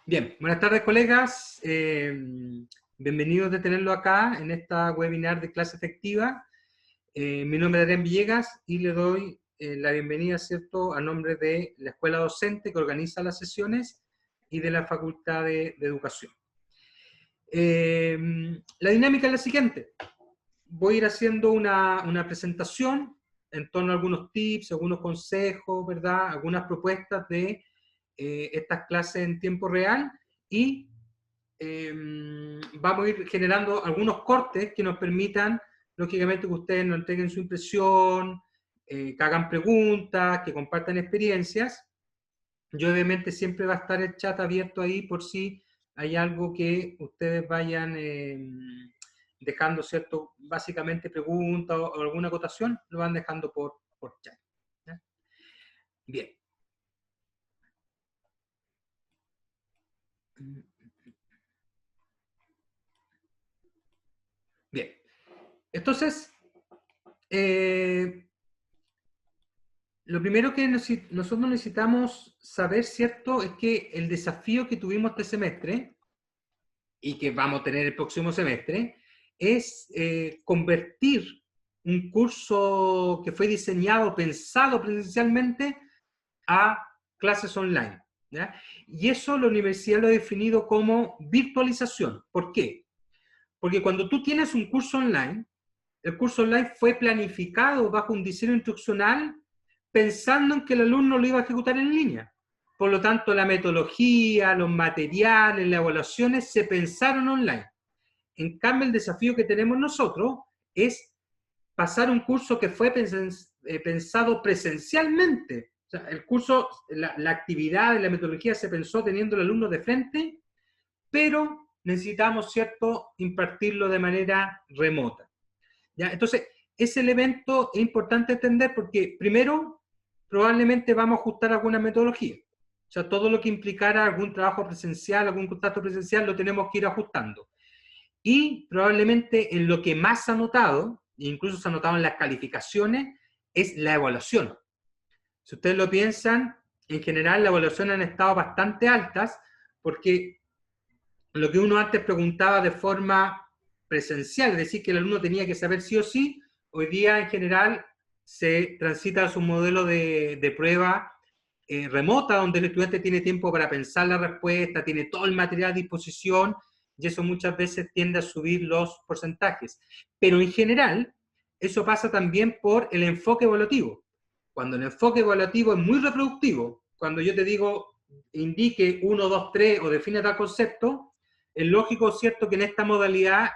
Bien, buenas tardes colegas, bienvenidos de tenerlo acá en esta webinar de clase efectiva. Mi nombre es Adrián Villegas y le doy la bienvenida, ¿cierto?, a nombre de la escuela docente que organiza las sesiones y de la Facultad de Educación. La dinámica es la siguiente. Voy a ir haciendo una presentación en torno a algunos tips, algunos consejos, ¿verdad?, algunas propuestas de estas clases en tiempo real y vamos a ir generando algunos cortes que nos permitan, lógicamente, que ustedes nos entreguen su impresión, que hagan preguntas, que compartan experiencias. Yo obviamente siempre va a estar el chat abierto ahí por si hay algo que ustedes vayan dejando, ¿cierto? Básicamente preguntas o alguna acotación, lo van dejando por chat. ¿Ya? Bien. Bien. Entonces, lo primero que nosotros necesitamos saber, ¿cierto?, es que el desafío que tuvimos este semestre y que vamos a tener el próximo semestre es convertir un curso que fue diseñado, pensado presencialmente, a clases online. ¿Ya? Y eso la universidad lo ha definido como virtualización. ¿Por qué? Porque cuando tú tienes un curso online, el curso online fue planificado bajo un diseño instruccional pensando en que el alumno lo iba a ejecutar en línea. Por lo tanto, la metodología, los materiales, las evaluaciones se pensaron online. En cambio, el desafío que tenemos nosotros es pasar un curso que fue pensado presencialmente. O sea, el curso, la actividad, la metodología se pensó teniendo al alumno de frente, pero necesitamos, ¿cierto?, impartirlo de manera remota. ¿Ya? Entonces, ese elemento es importante entender porque, primero, probablemente vamos a ajustar alguna metodología. O sea, todo lo que implicara algún trabajo presencial, algún contacto presencial, lo tenemos que ir ajustando. Y probablemente en lo que más se ha notado, incluso se ha notado en las calificaciones, es la evaluación. Si ustedes lo piensan, en general las evaluaciones han estado bastante altas porque lo que uno antes preguntaba de forma presencial, es decir, que el alumno tenía que saber sí o sí, hoy día en general se transita a su modelo de prueba remota, donde el estudiante tiene tiempo para pensar la respuesta, tiene todo el material a disposición, y eso muchas veces tiende a subir los porcentajes. Pero en general, eso pasa también por el enfoque evaluativo. Cuando el enfoque evaluativo es muy reproductivo, cuando yo te digo, indique 1, 2, 3 o define tal concepto, es lógico, cierto, que en esta modalidad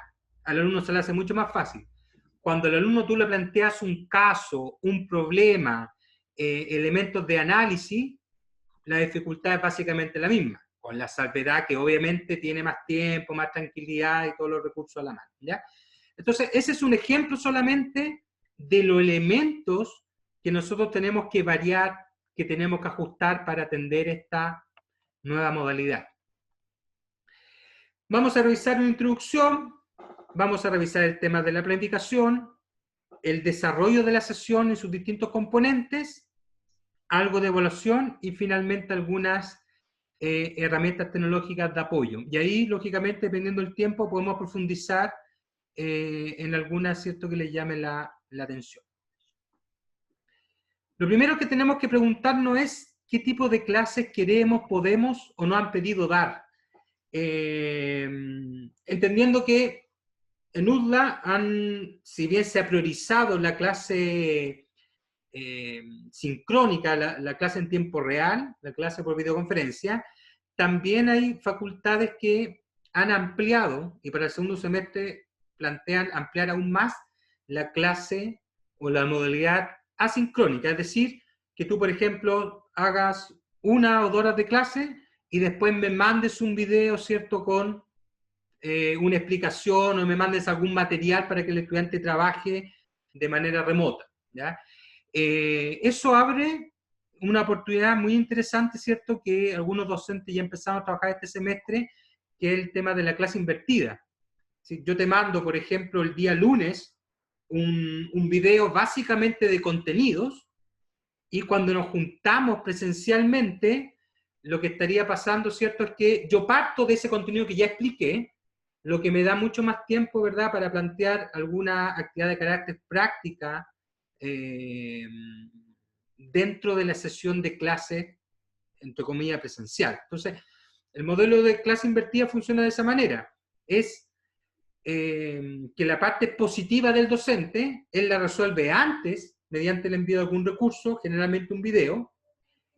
al alumno se le hace mucho más fácil. Cuando al alumno tú le planteas un caso, un problema, elementos de análisis, la dificultad es básicamente la misma, con la salvedad que obviamente tiene más tiempo, más tranquilidad y todos los recursos a la mano. ¿Ya? Entonces, ese es un ejemplo solamente de los elementos que nosotros tenemos que variar, que tenemos que ajustar para atender esta nueva modalidad. Vamos a revisar una introducción, vamos a revisar el tema de la planificación, el desarrollo de la sesión en sus distintos componentes, algo de evaluación y finalmente algunas herramientas tecnológicas de apoyo. Y ahí, lógicamente, dependiendo del tiempo, podemos profundizar en algunas, ¿cierto?, que les llame la atención. Lo primero que tenemos que preguntarnos es qué tipo de clases queremos, podemos o no han pedido dar. Entendiendo que en UDLA si bien se ha priorizado la clase sincrónica, la clase en tiempo real, la clase por videoconferencia, también hay facultades que han ampliado, y para el segundo semestre plantean ampliar aún más la clase o la modalidad asincrónica, es decir, que tú, por ejemplo, hagas 1 o 2 horas de clase y después me mandes un video, ¿cierto?, con una explicación o me mandes algún material para que el estudiante trabaje de manera remota. ¿Ya? Eso abre una oportunidad muy interesante, ¿cierto?, que algunos docentes ya empezaron a trabajar este semestre, que es el tema de la clase invertida. ¿Sí? Yo te mando, por ejemplo, el día lunes un video básicamente de contenidos, y cuando nos juntamos presencialmente, lo que estaría pasando, ¿cierto? Es que yo parto de ese contenido que ya expliqué, lo que me da mucho más tiempo, ¿verdad?, para plantear alguna actividad de carácter práctica eh, dentro de la sesión de clase, entre comillas, presencial. Entonces, el modelo de clase invertida funciona de esa manera. Es que la parte positiva del docente, él la resuelve antes, mediante el envío de algún recurso, generalmente un video,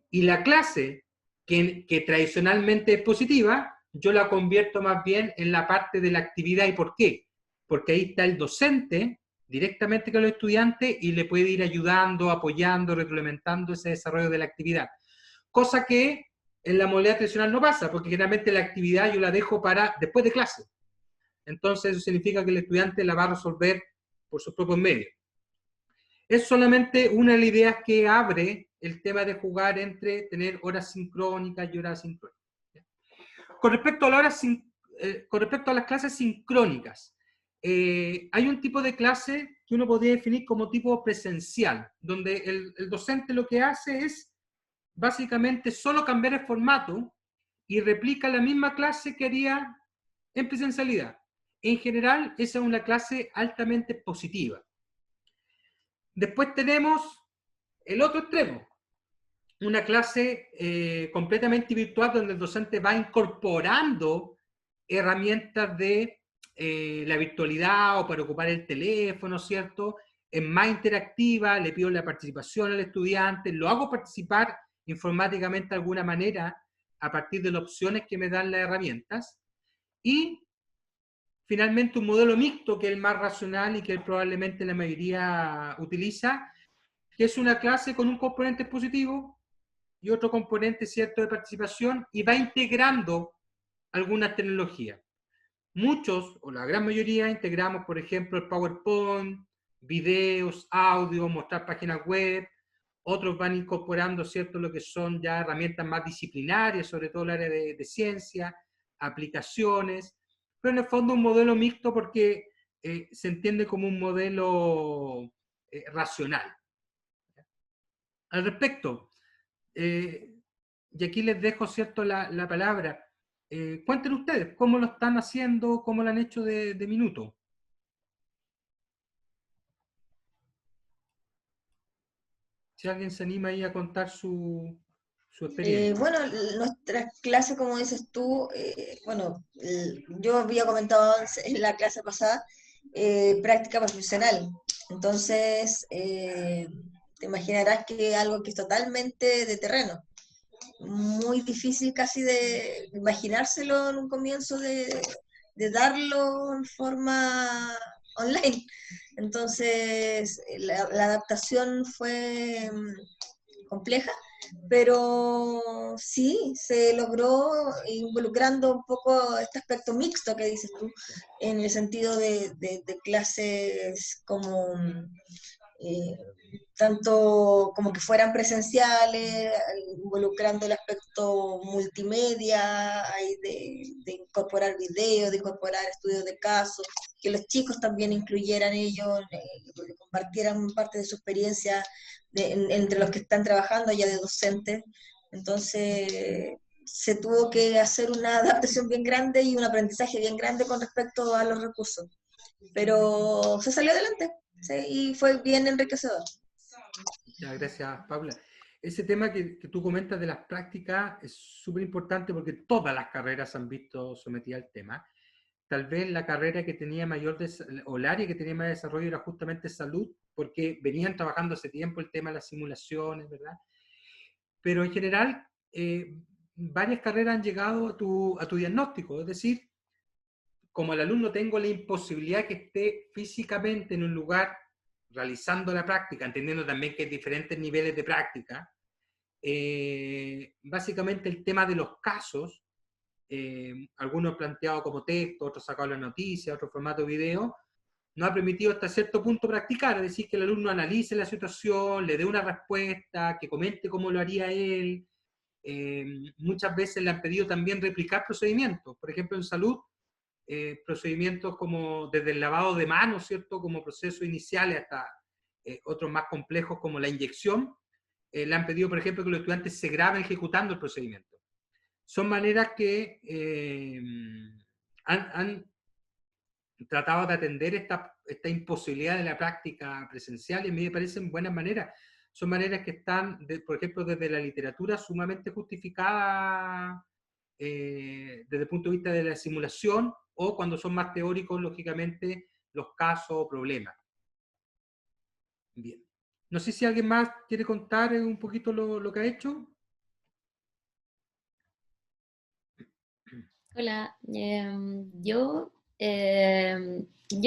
y la clase, que tradicionalmente es positiva, yo la convierto más bien en la parte de la actividad. ¿Y por qué? Porque ahí está el docente directamente con los estudiantes y le puede ir ayudando, apoyando, reglamentando ese desarrollo de la actividad. Cosa que en la modalidad tradicional no pasa, porque generalmente la actividad yo la dejo para después de clase. Entonces eso significa que el estudiante la va a resolver por sus propios medios. Es solamente una de las ideas que abre el tema de jugar entre tener horas sincrónicas y horas asincrónicas. Con respecto a, con respecto a las clases sincrónicas, hay un tipo de clase que uno podría definir como tipo presencial, donde el docente lo que hace es básicamente solo cambiar el formato y replica la misma clase que haría en presencialidad. En general, esa es una clase altamente positiva. Después tenemos el otro extremo, una clase completamente virtual donde el docente va incorporando herramientas de la virtualidad o para ocupar el teléfono, ¿cierto? Es más interactiva, le pido la participación al estudiante, lo hago participar informáticamente de alguna manera a partir de las opciones que me dan las herramientas. Y finalmente un modelo mixto, que es el más racional y que probablemente la mayoría utiliza, que es una clase con un componente positivo y otro componente, ¿cierto?, de participación, y va integrando algunas tecnologías. Muchos, o la gran mayoría, integramos, por ejemplo, el PowerPoint, videos, audio, mostrar páginas web. Otros van incorporando, ¿cierto?, lo que son ya herramientas más disciplinarias, sobre todo el área de ciencia, aplicaciones, pero en el fondo un modelo mixto porque se entiende como un modelo racional. Al respecto, y aquí les dejo, ¿cierto?, la palabra. Cuenten ustedes cómo lo están haciendo, cómo lo han hecho de minuto. Si alguien se anima ahí a contar su experiencia. Bueno, nuestra clase, como dices tú, bueno, yo había comentado en la clase pasada, práctica profesional. Entonces, te imaginarás que algo que es totalmente de terreno, muy difícil casi de imaginárselo en un comienzo de darlo en forma online. Entonces, la adaptación fue compleja, pero sí, se logró involucrando un poco este aspecto mixto que dices tú, en el sentido de clases como eh, tanto como que fueran presenciales, involucrando el aspecto multimedia, de incorporar videos, de incorporar estudios de casos, que los chicos también incluyeran ellos, compartieran parte de su experiencia entre los que están trabajando ya de docentes. Entonces, se tuvo que hacer una adaptación bien grande y un aprendizaje bien grande con respecto a los recursos. Pero se salió adelante, ¿sí? Y fue bien enriquecedor. Ya, gracias, Paula. Ese tema que tú comentas de las prácticas es súper importante porque todas las carreras se han visto sometidas al tema. Tal vez la carrera que tenía mayor, o el área que tenía más desarrollo era justamente salud, porque venían trabajando hace tiempo el tema de las simulaciones, ¿verdad? Pero en general, varias carreras han llegado a tu diagnóstico, es decir, como el alumno tengo la imposibilidad que esté físicamente en un lugar realizando la práctica, entendiendo también que hay diferentes niveles de práctica, básicamente el tema de los casos, algunos planteados como texto, otros sacados la noticia, otro formato de video, nos ha permitido hasta cierto punto practicar, es decir, que el alumno analice la situación, le dé una respuesta, que comente cómo lo haría él. Muchas veces le han pedido también replicar procedimientos, por ejemplo en salud, procedimientos como desde el lavado de manos, ¿cierto?, como procesos iniciales hasta otros más complejos como la inyección. Le han pedido, por ejemplo, que los estudiantes se graben ejecutando el procedimiento. son maneras que han tratado de atender esta imposibilidad de la práctica presencial, y a mí me parecen buenas maneras. Son maneras que están, por ejemplo, desde la literatura, sumamente justificadas desde el punto de vista de la simulación, o cuando son más teóricos, lógicamente, los casos o problemas. Bien. No sé si alguien más quiere contar un poquito lo que ha hecho. Hola, yo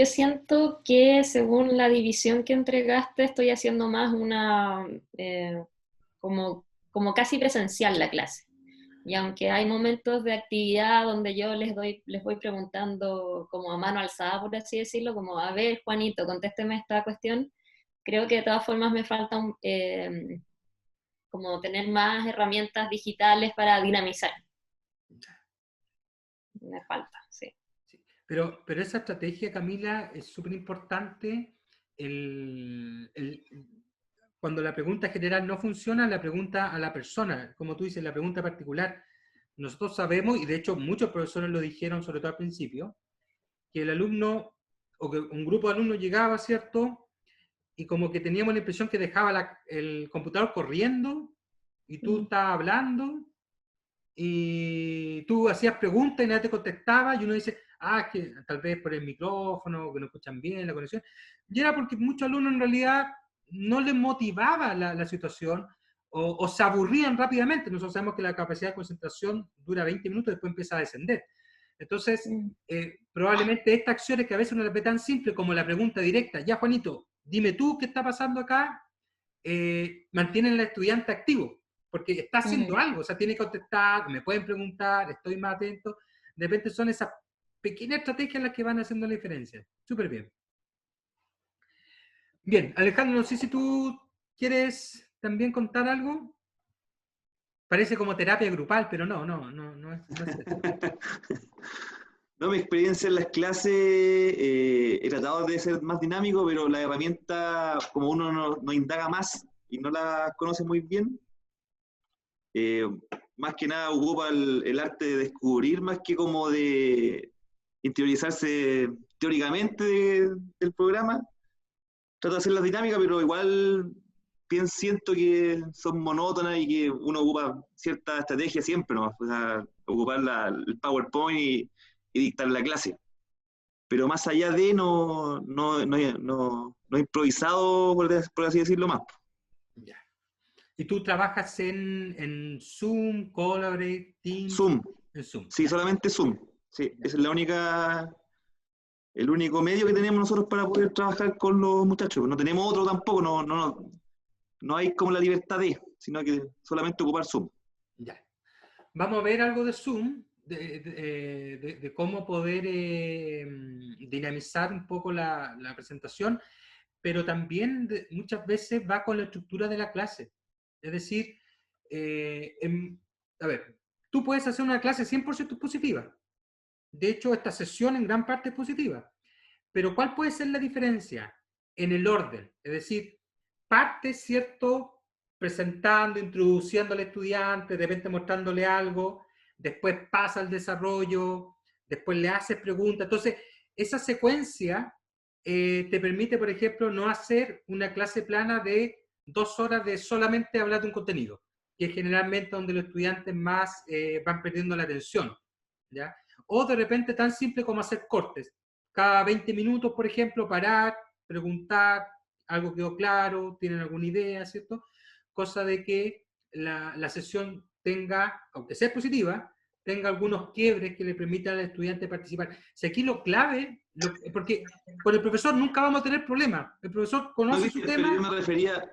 siento que según la división que entregaste estoy haciendo más una, como casi presencial la clase. Y aunque hay momentos de actividad donde yo les voy preguntando como a mano alzada, por así decirlo, como, a ver, Juanito, contésteme esta cuestión, creo que de todas formas me falta como tener más herramientas digitales para dinamizar. Me falta, sí. Sí. Pero esa estrategia, Camila, es súper importante. Cuando la pregunta general no funciona, la pregunta a la persona, como tú dices, la pregunta particular. Nosotros sabemos, y de hecho muchos profesores lo dijeron, sobre todo al principio, que el alumno, o que un grupo de alumnos llegaba, ¿cierto? Y como que teníamos la impresión que dejaba el computador corriendo, y tú estabas hablando, y tú hacías preguntas y nadie te contestaba, y uno dice, es que tal vez por el micrófono, que no escuchan bien la conexión. Y era porque muchos alumnos en realidad no les motivaba la situación, o se aburrían rápidamente. Nosotros sabemos que la capacidad de concentración dura 20 minutos y después empieza a descender. Entonces, probablemente estas acciones que a veces uno las ve tan simple como la pregunta directa, ya Juanito, dime tú qué está pasando acá, mantienen al estudiante activo, porque está haciendo algo, o sea, tiene que contestar, me pueden preguntar, estoy más atento. De repente son esas pequeñas estrategias las que van haciendo la diferencia. Súper bien. Bien, Alejandro, no sé si tú quieres también contar algo. Parece como terapia grupal, pero no es eso. No, mi experiencia en las clases, he tratado de ser más dinámico, pero la herramienta, como uno no indaga más y no la conoce muy bien, más que nada ocupa el arte de descubrir, más que como de interiorizarse teóricamente del programa. Trato de hacer las dinámicas, pero igual siento que son monótonas y que uno ocupa cierta estrategia siempre, ¿no? O sea, ocupar el PowerPoint y dictar la clase. Pero más allá de no he improvisado, por así decirlo, más. Ya. ¿Y tú trabajas en Zoom, Collaborate, Teams? Zoom. En Zoom. Sí, solamente Zoom. Sí, esa es el único medio que tenemos nosotros para poder trabajar con los muchachos. No tenemos otro tampoco, no hay como la libertad sino que solamente ocupar Zoom. Ya. Vamos a ver algo de Zoom, de cómo poder dinamizar un poco la presentación, pero también muchas veces va con la estructura de la clase. Es decir, a ver, tú puedes hacer una clase 100% positiva. De hecho, esta sesión en gran parte es positiva. Pero ¿cuál puede ser la diferencia? En el orden. Es decir, parte, ¿cierto?, presentando, introduciendo al estudiante, de repente mostrándole algo, después pasa al desarrollo, después le haces preguntas. Entonces, esa secuencia te permite, por ejemplo, no hacer una clase plana de 2 horas de solamente hablar de un contenido, que es generalmente donde los estudiantes más van perdiendo la atención, ¿ya? O de repente tan simple como hacer cortes. Cada 20 minutos, por ejemplo, parar, preguntar, algo quedó claro, tienen alguna idea, ¿cierto? Cosa de que la sesión tenga, aunque sea positiva, tenga algunos quiebres que le permitan al estudiante participar. Si aquí lo clave, porque con el profesor nunca vamos a tener problemas. El profesor conoce su tema. Yo me refería,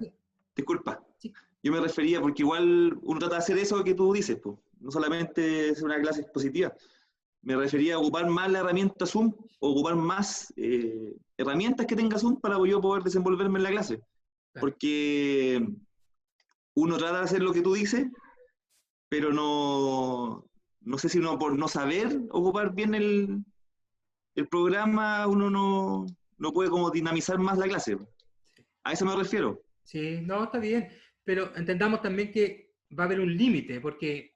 disculpa, sí. Yo me refería porque igual uno trata de hacer eso que tú dices, pues. No solamente es una clase expositiva. Me refería a ocupar más la herramienta Zoom, o ocupar más herramientas que tenga Zoom para yo poder desenvolverme en la clase. Claro. Porque uno trata de hacer lo que tú dices, pero no sé si uno por no saber ocupar bien el programa, uno no puede como dinamizar más la clase. A eso me refiero. Sí, no, está bien, pero entendamos también que va a haber un límite, porque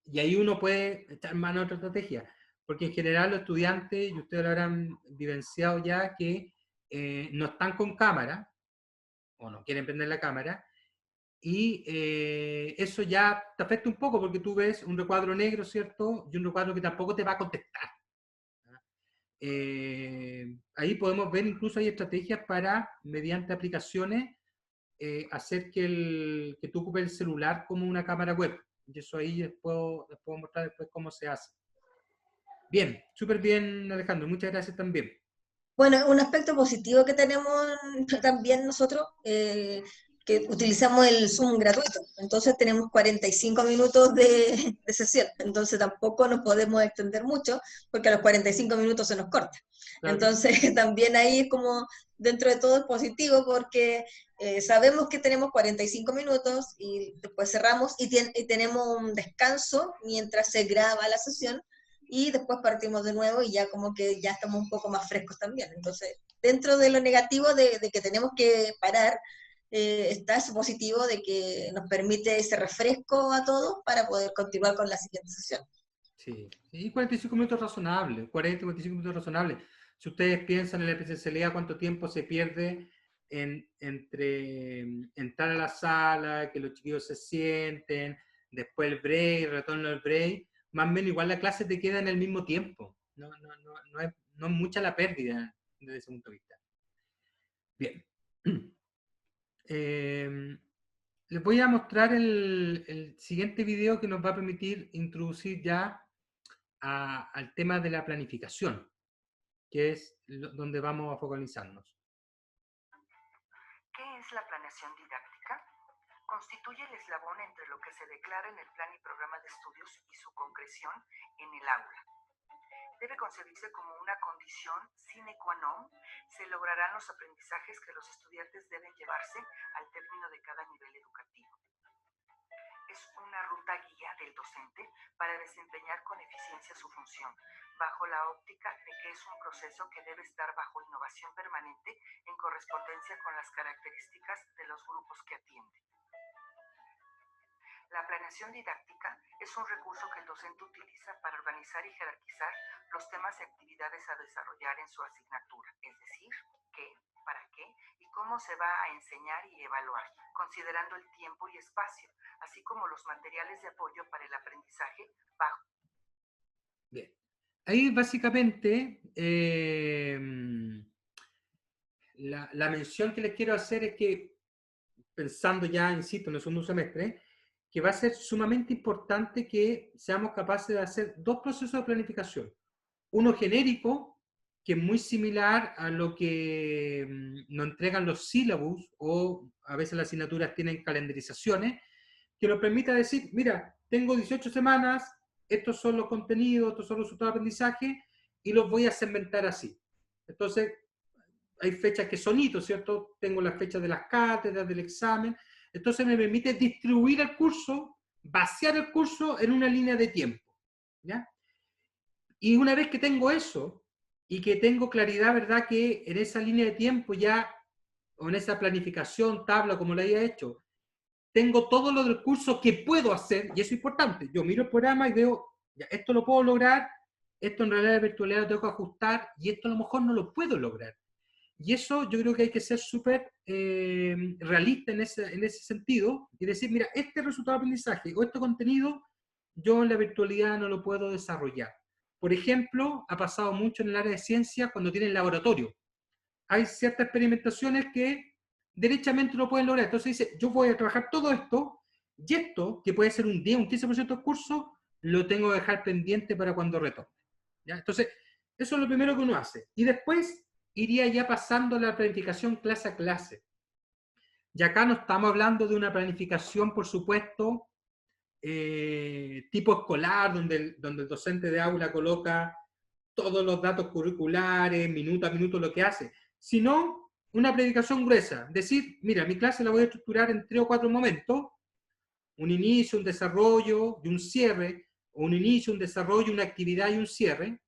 Y ahí uno puede echar mano a otra estrategia, porque en general los estudiantes, y ustedes lo habrán vivenciado ya, que no están con cámara, o no quieren prender la cámara, y eso ya te afecta un poco, porque tú ves un recuadro negro, ¿cierto? Y un recuadro que tampoco te va a contestar. Ahí podemos ver, incluso hay estrategias para, mediante aplicaciones, hacer que tú ocupes el celular como una cámara web. Y eso ahí les puedo mostrar después cómo se hace. Bien, súper bien, Alejandro. Muchas gracias también. Bueno, un aspecto positivo que tenemos también nosotros, que utilizamos el Zoom gratuito. Entonces tenemos 45 minutos de sesión. Entonces tampoco nos podemos extender mucho porque a los 45 minutos se nos corta. Claro. Entonces también ahí es como, dentro de todo es positivo porque sabemos que tenemos 45 minutos y después cerramos y tenemos un descanso mientras se graba la sesión. Y después partimos de nuevo y ya como que ya estamos un poco más frescos también. Entonces, dentro de lo negativo de que tenemos que parar, está eso positivo de que nos permite ese refresco a todos para poder continuar con la siguiente sesión. Sí, y 45 minutos razonables, 45 minutos razonables. Si ustedes piensan en la presencialidad, cuánto tiempo se pierde entre entrar a la sala, que los chiquillos se sienten, después el break, el retorno al break, más o menos igual la clase te queda en el mismo tiempo. No es mucha la pérdida desde ese punto de vista. Bien. Les voy a mostrar el siguiente video que nos va a permitir introducir ya al tema de la planificación, que es donde vamos a focalizarnos. ¿Qué es la planeación didáctica? Constituye el eslabón entre lo que se declara en el plan y programa de estudios y su concreción en el aula. Debe concebirse como una condición sine qua non. Se lograrán los aprendizajes que los estudiantes deben llevarse al término de cada nivel educativo. Es una ruta guía del docente para desempeñar con eficiencia su función, bajo la óptica de que es un proceso que debe estar bajo innovación permanente en correspondencia con las características de los grupos que atiende. La planeación didáctica es un recurso que el docente utiliza para organizar y jerarquizar los temas y actividades a desarrollar en su asignatura, es decir, qué, para qué y cómo se va a enseñar y evaluar, considerando el tiempo y espacio, así como los materiales de apoyo para el aprendizaje bajo. Bien. Ahí básicamente la mención que les quiero hacer es que, pensando ya, insisto, en el segundo semestre, que va a ser sumamente importante que seamos capaces de hacer dos procesos de planificación. Uno genérico, que es muy similar a lo que nos entregan los sílabus, o a veces las asignaturas tienen calendarizaciones, que nos permita decir, mira, tengo 18 semanas, estos son los contenidos, estos son los resultados de aprendizaje, y los voy a segmentar así. Entonces, hay fechas que son hitos, ¿cierto? Tengo las fechas de las cátedras, del examen. Entonces me permite distribuir el curso, vaciar el curso en una línea de tiempo, ¿ya? Y una vez que tengo eso, y que tengo claridad, ¿verdad? Que en esa línea de tiempo ya, o en esa planificación, tabla, como la haya hecho, tengo todo lo del curso que puedo hacer, y eso es importante. Yo miro el programa y veo, ya, esto lo puedo lograr, esto en realidad de virtualidad lo tengo que ajustar, y esto a lo mejor no lo puedo lograr. Y eso yo creo que hay que ser súper realista en ese sentido y decir, mira, este resultado de aprendizaje o este contenido yo en la virtualidad no lo puedo desarrollar. Por ejemplo, ha pasado mucho en el área de ciencia cuando tienen laboratorio. Hay ciertas experimentaciones que derechamente no pueden lograr. Entonces dice, yo voy a trabajar todo esto y esto, que puede ser un 10, un 15% del curso, lo tengo que dejar pendiente para cuando retorne. ¿Ya? Entonces, eso es lo primero que uno hace. Y después iría ya pasando la planificación clase a clase. Y acá no estamos hablando de una planificación, por supuesto, tipo escolar, donde el docente de aula coloca todos los datos curriculares, minuto a minuto lo que hace, sino una planificación gruesa. Decir, mira, mi clase la voy a estructurar en 3 o 4 momentos, un inicio, un desarrollo y un cierre, o un inicio, un desarrollo, una actividad y un cierre,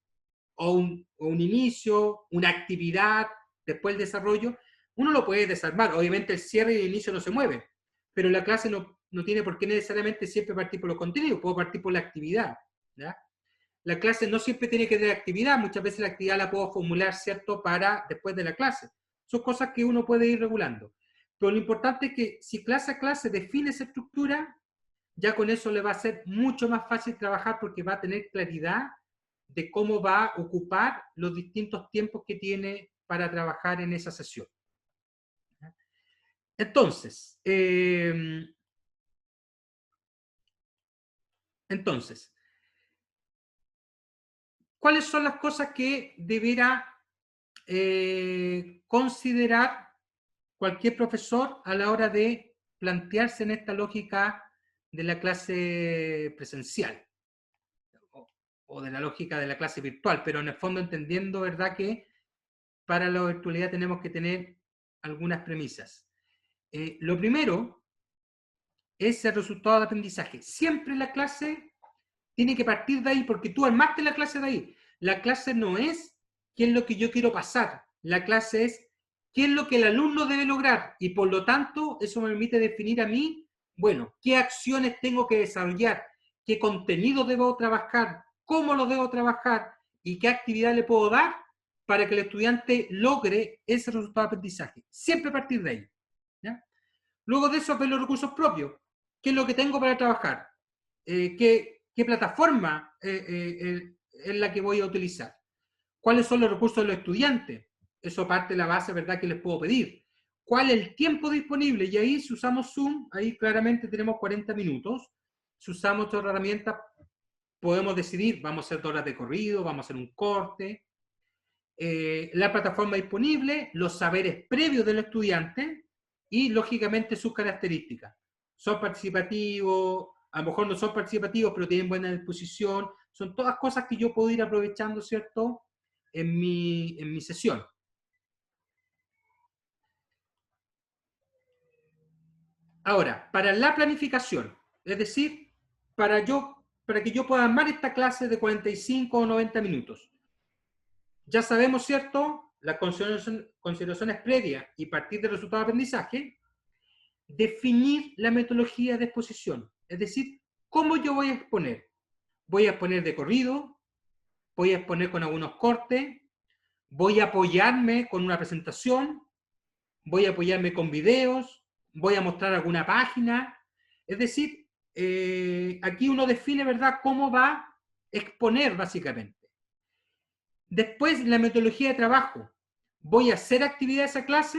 o un inicio, una actividad, después el desarrollo. Uno lo puede desarmar, obviamente el cierre y el inicio no se mueven, pero la clase no no tiene por qué necesariamente siempre partir por los contenidos, puedo partir por la actividad, ¿ya? La clase no siempre tiene que tener actividad, muchas veces la actividad la puedo formular, ¿cierto?, para después de la clase. Son cosas que uno puede ir regulando. Pero lo importante es que si clase a clase define esa estructura, ya con eso le va a ser mucho más fácil trabajar porque va a tener claridad de cómo va a ocupar los distintos tiempos que tiene para trabajar en esa sesión. Entonces, ¿cuáles son las cosas que deberá considerar cualquier profesor a la hora de plantearse en esta lógica de la clase presencial o de la lógica de la clase virtual? Pero en el fondo entendiendo, ¿verdad?, que para la virtualidad tenemos que tener algunas premisas. Lo primero es el resultado de aprendizaje. Siempre la clase tiene que partir de ahí, porque tú armaste la clase de ahí. La clase no es qué es lo que yo quiero pasar. La clase es qué es lo que el alumno debe lograr. Y por lo tanto, eso me permite definir a mí, bueno, qué acciones tengo que desarrollar, qué contenido debo trabajar, cómo lo debo trabajar y qué actividad le puedo dar para que el estudiante logre ese resultado de aprendizaje. Siempre partir de ahí, ¿ya? Luego de eso, ver los recursos propios. ¿Qué es lo que tengo para trabajar? ¿Qué plataforma es la que voy a utilizar? ¿Cuáles son los recursos de los estudiantes? Eso parte de la base, ¿verdad?, que les puedo pedir. ¿Cuál es el tiempo disponible? Y ahí, si usamos Zoom, ahí claramente tenemos 40 minutos. Si usamos otra herramienta, podemos decidir, vamos a hacer 2 horas de corrido, vamos a hacer un corte. La plataforma disponible, los saberes previos del estudiante y, lógicamente, sus características. Son participativos, a lo mejor no son participativos, pero tienen buena disposición. Son todas cosas que yo puedo ir aprovechando, ¿cierto?, en mi sesión. Ahora, para la planificación, es decir, para que yo pueda armar esta clase de 45 o 90 minutos, ya sabemos, ¿cierto?, las consideraciones previas y partir del resultado de aprendizaje, definir la metodología de exposición, es decir, cómo yo voy a exponer. Voy a exponer de corrido, voy a exponer con algunos cortes, voy a apoyarme con una presentación, voy a apoyarme con videos, voy a mostrar alguna página. Es decir, aquí uno define, ¿verdad?, cómo va a exponer básicamente. Después, la metodología de trabajo. ¿Voy a hacer actividad de esa clase?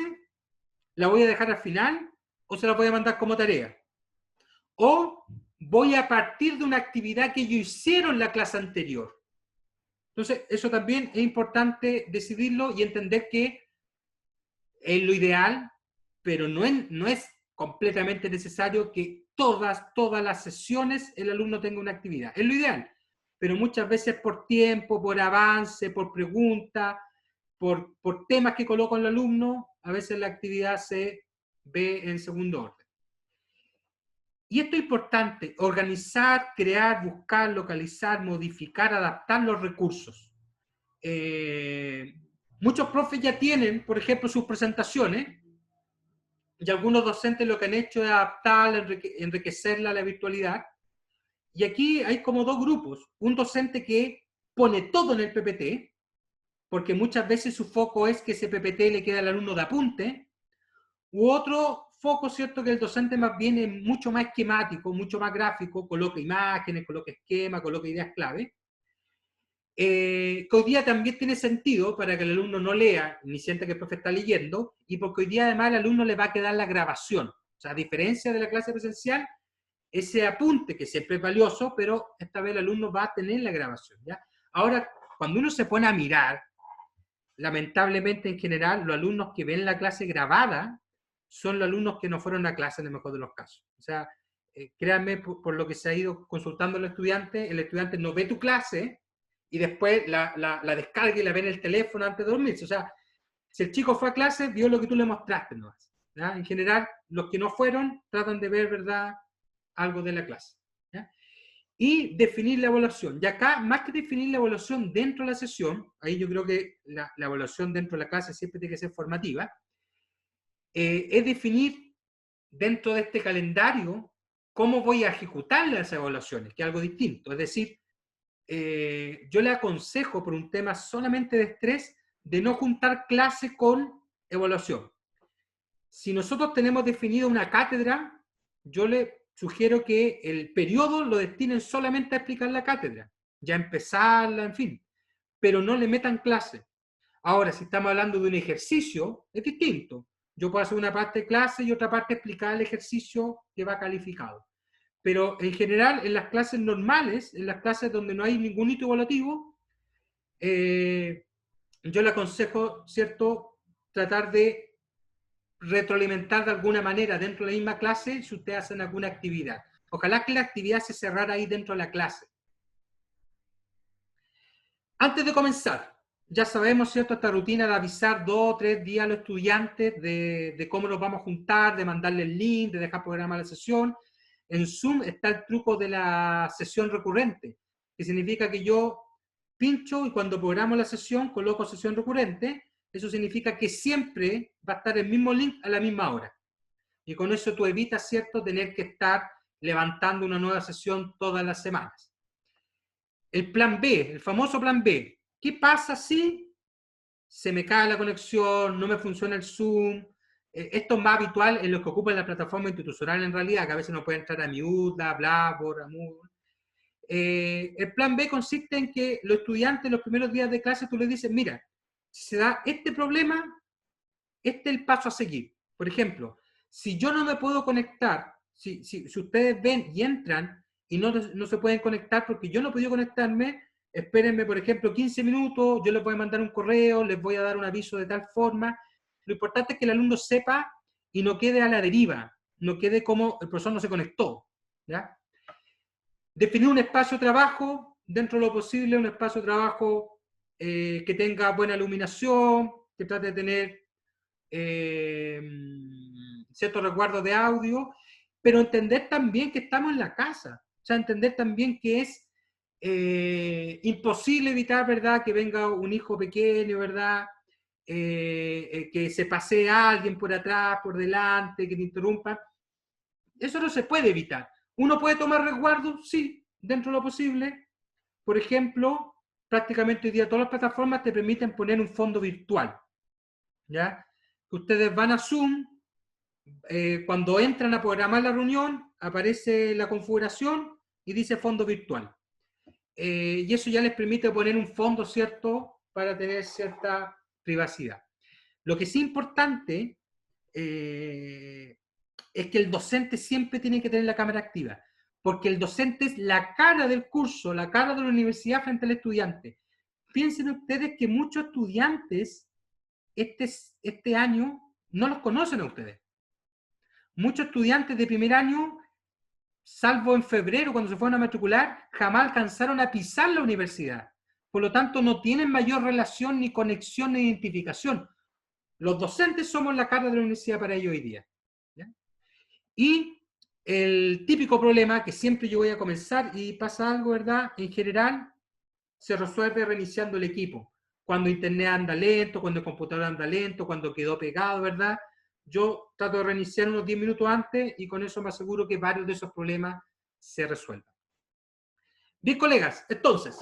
¿La voy a dejar al final? ¿O se la voy a mandar como tarea? ¿O voy a partir de una actividad que yo hicieron en la clase anterior? Entonces, eso también es importante decidirlo y entender que es lo ideal, pero no es completamente necesario que todas las sesiones el alumno tenga una actividad. Es lo ideal, pero muchas veces por tiempo, por avance, por pregunta, por temas que coloca el alumno, a veces la actividad se ve en segundo orden. Y esto es importante: organizar, crear, buscar, localizar, modificar, adaptar los recursos. Muchos profes ya tienen, por ejemplo, sus presentaciones, y algunos docentes lo que han hecho es adaptarla, enriquecerla a la virtualidad. Y aquí hay como 2 grupos. Un docente que pone todo en el PPT, porque muchas veces su foco es que ese PPT le queda al alumno de apunte, u otro foco, ¿cierto?, que el docente más bien es mucho más esquemático, mucho más gráfico, coloca imágenes, coloca esquemas, coloca ideas clave, que hoy día también tiene sentido para que el alumno no lea ni sienta que el profe está leyendo, y porque hoy día además al alumno le va a quedar la grabación. O sea, a diferencia de la clase presencial, ese apunte, que siempre es valioso, pero esta vez el alumno va a tener la grabación, ¿ya? Ahora, cuando uno se pone a mirar, lamentablemente en general, los alumnos que ven la clase grabada son los alumnos que no fueron a clase en el mejor de los casos. O sea, créanme, por lo que se ha ido consultando el estudiante no ve tu clase y después la descarga y la ve en el teléfono antes de dormirse. O sea, si el chico fue a clase, vio lo que tú le mostraste, ¿no? ¿Ya? En general, los que no fueron tratan de ver, ¿verdad?, algo de la clase, ¿ya? Y definir la evaluación. Y acá, más que definir la evaluación dentro de la sesión, ahí yo creo que la evaluación dentro de la clase siempre tiene que ser formativa, es definir dentro de este calendario cómo voy a ejecutar las evaluaciones, que es algo distinto. Es decir, yo le aconsejo por un tema solamente de estrés de no juntar clase con evaluación. Si nosotros tenemos definido una cátedra, yo le sugiero que el periodo lo destinen solamente a explicar la cátedra, ya empezarla, en fin, pero no le metan clase. Ahora, si estamos hablando de un ejercicio, es distinto. Yo puedo hacer una parte de clase y otra parte explicar el ejercicio que va calificado. Pero en general, en las clases normales, en las clases donde no hay ningún hito evaluativo, yo le aconsejo, ¿cierto?, tratar de retroalimentar de alguna manera dentro de la misma clase si ustedes hacen alguna actividad. Ojalá que la actividad se cerrara ahí dentro de la clase. Antes de comenzar, ya sabemos, ¿cierto?, esta rutina de avisar 2 o 3 días a los estudiantes de cómo nos vamos a juntar, de mandarle el link, de dejar programar la sesión. En Zoom está el truco de la sesión recurrente, que significa que yo pincho y cuando programo la sesión coloco sesión recurrente. Eso significa que siempre va a estar el mismo link a la misma hora. Y con eso tú evitas, ¿cierto?, tener que estar levantando una nueva sesión todas las semanas. El plan B, el famoso plan B. ¿Qué pasa si se me cae la conexión, no me funciona el Zoom? Esto es más habitual en los que ocupan la plataforma institucional en realidad, que a veces no pueden entrar a Miuda, Blackboard, a Moodle. El plan B consiste en que los estudiantes los primeros días de clase tú les dices, mira, si se da este problema, este es el paso a seguir. Por ejemplo, si yo no me puedo conectar, si ustedes ven y entran y no se pueden conectar porque yo no he podido conectarme, espérenme, por ejemplo, 15 minutos, yo les voy a mandar un correo, les voy a dar un aviso de tal forma. Lo importante es que el alumno sepa y no quede a la deriva, no quede como el profesor no se conectó, ¿ya? Definir un espacio de trabajo, dentro de lo posible, un espacio de trabajo que tenga buena iluminación, que trate de tener cierto resguardo de audio, pero entender también que estamos en la casa, o sea, entender también que es imposible evitar, ¿verdad?, que venga un hijo pequeño, ¿verdad?, que se pasee a alguien por atrás, por delante, que te interrumpa. Eso no se puede evitar. ¿Uno puede tomar resguardo? Sí, dentro de lo posible. Por ejemplo, prácticamente hoy día todas las plataformas te permiten poner un fondo virtual, ¿ya? Que ustedes van a Zoom, cuando entran a programar la reunión, aparece la configuración y dice fondo virtual. Y eso ya les permite poner un fondo, ¿cierto?, para tener cierta privacidad. Lo que sí es importante es que el docente siempre tiene que tener la cámara activa, porque el docente es la cara del curso, la cara de la universidad frente al estudiante. Piensen ustedes que muchos estudiantes este año no los conocen a ustedes. Muchos estudiantes de primer año, salvo en febrero cuando se fueron a matricular, jamás alcanzaron a pisar la universidad. Por lo tanto, no tienen mayor relación, ni conexión, ni identificación. Los docentes somos la cara de la universidad para ellos hoy día, ¿ya? Y el típico problema que siempre yo voy a comenzar y pasa algo, ¿verdad? En general, se resuelve reiniciando el equipo. Cuando internet anda lento, cuando el computador anda lento, cuando quedó pegado, ¿verdad? Yo trato de reiniciar unos 10 minutos antes y con eso me aseguro que varios de esos problemas se resuelvan. Bien, colegas, entonces,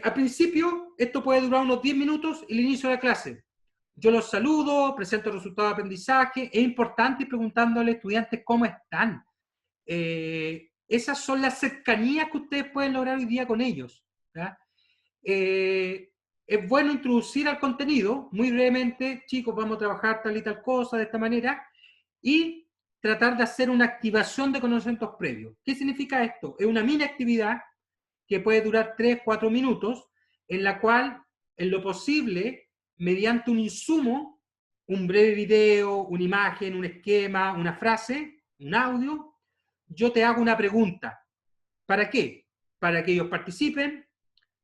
al principio esto puede durar unos 10 minutos el inicio de la clase. Yo los saludo, presento el resultado de aprendizaje. Es importante ir preguntándole a los estudiantes cómo están. Esas son las cercanías que ustedes pueden lograr hoy día con ellos, ¿ya? Es bueno introducir al contenido, muy brevemente, chicos, vamos a trabajar tal y tal cosa de esta manera, y tratar de hacer una activación de conocimientos previos. ¿Qué significa esto? Es una mini actividad que puede durar 3-4 minutos, en la cual, en lo posible, mediante un insumo, un breve video, una imagen, un esquema, una frase, un audio, yo te hago una pregunta. ¿Para qué? Para que ellos participen,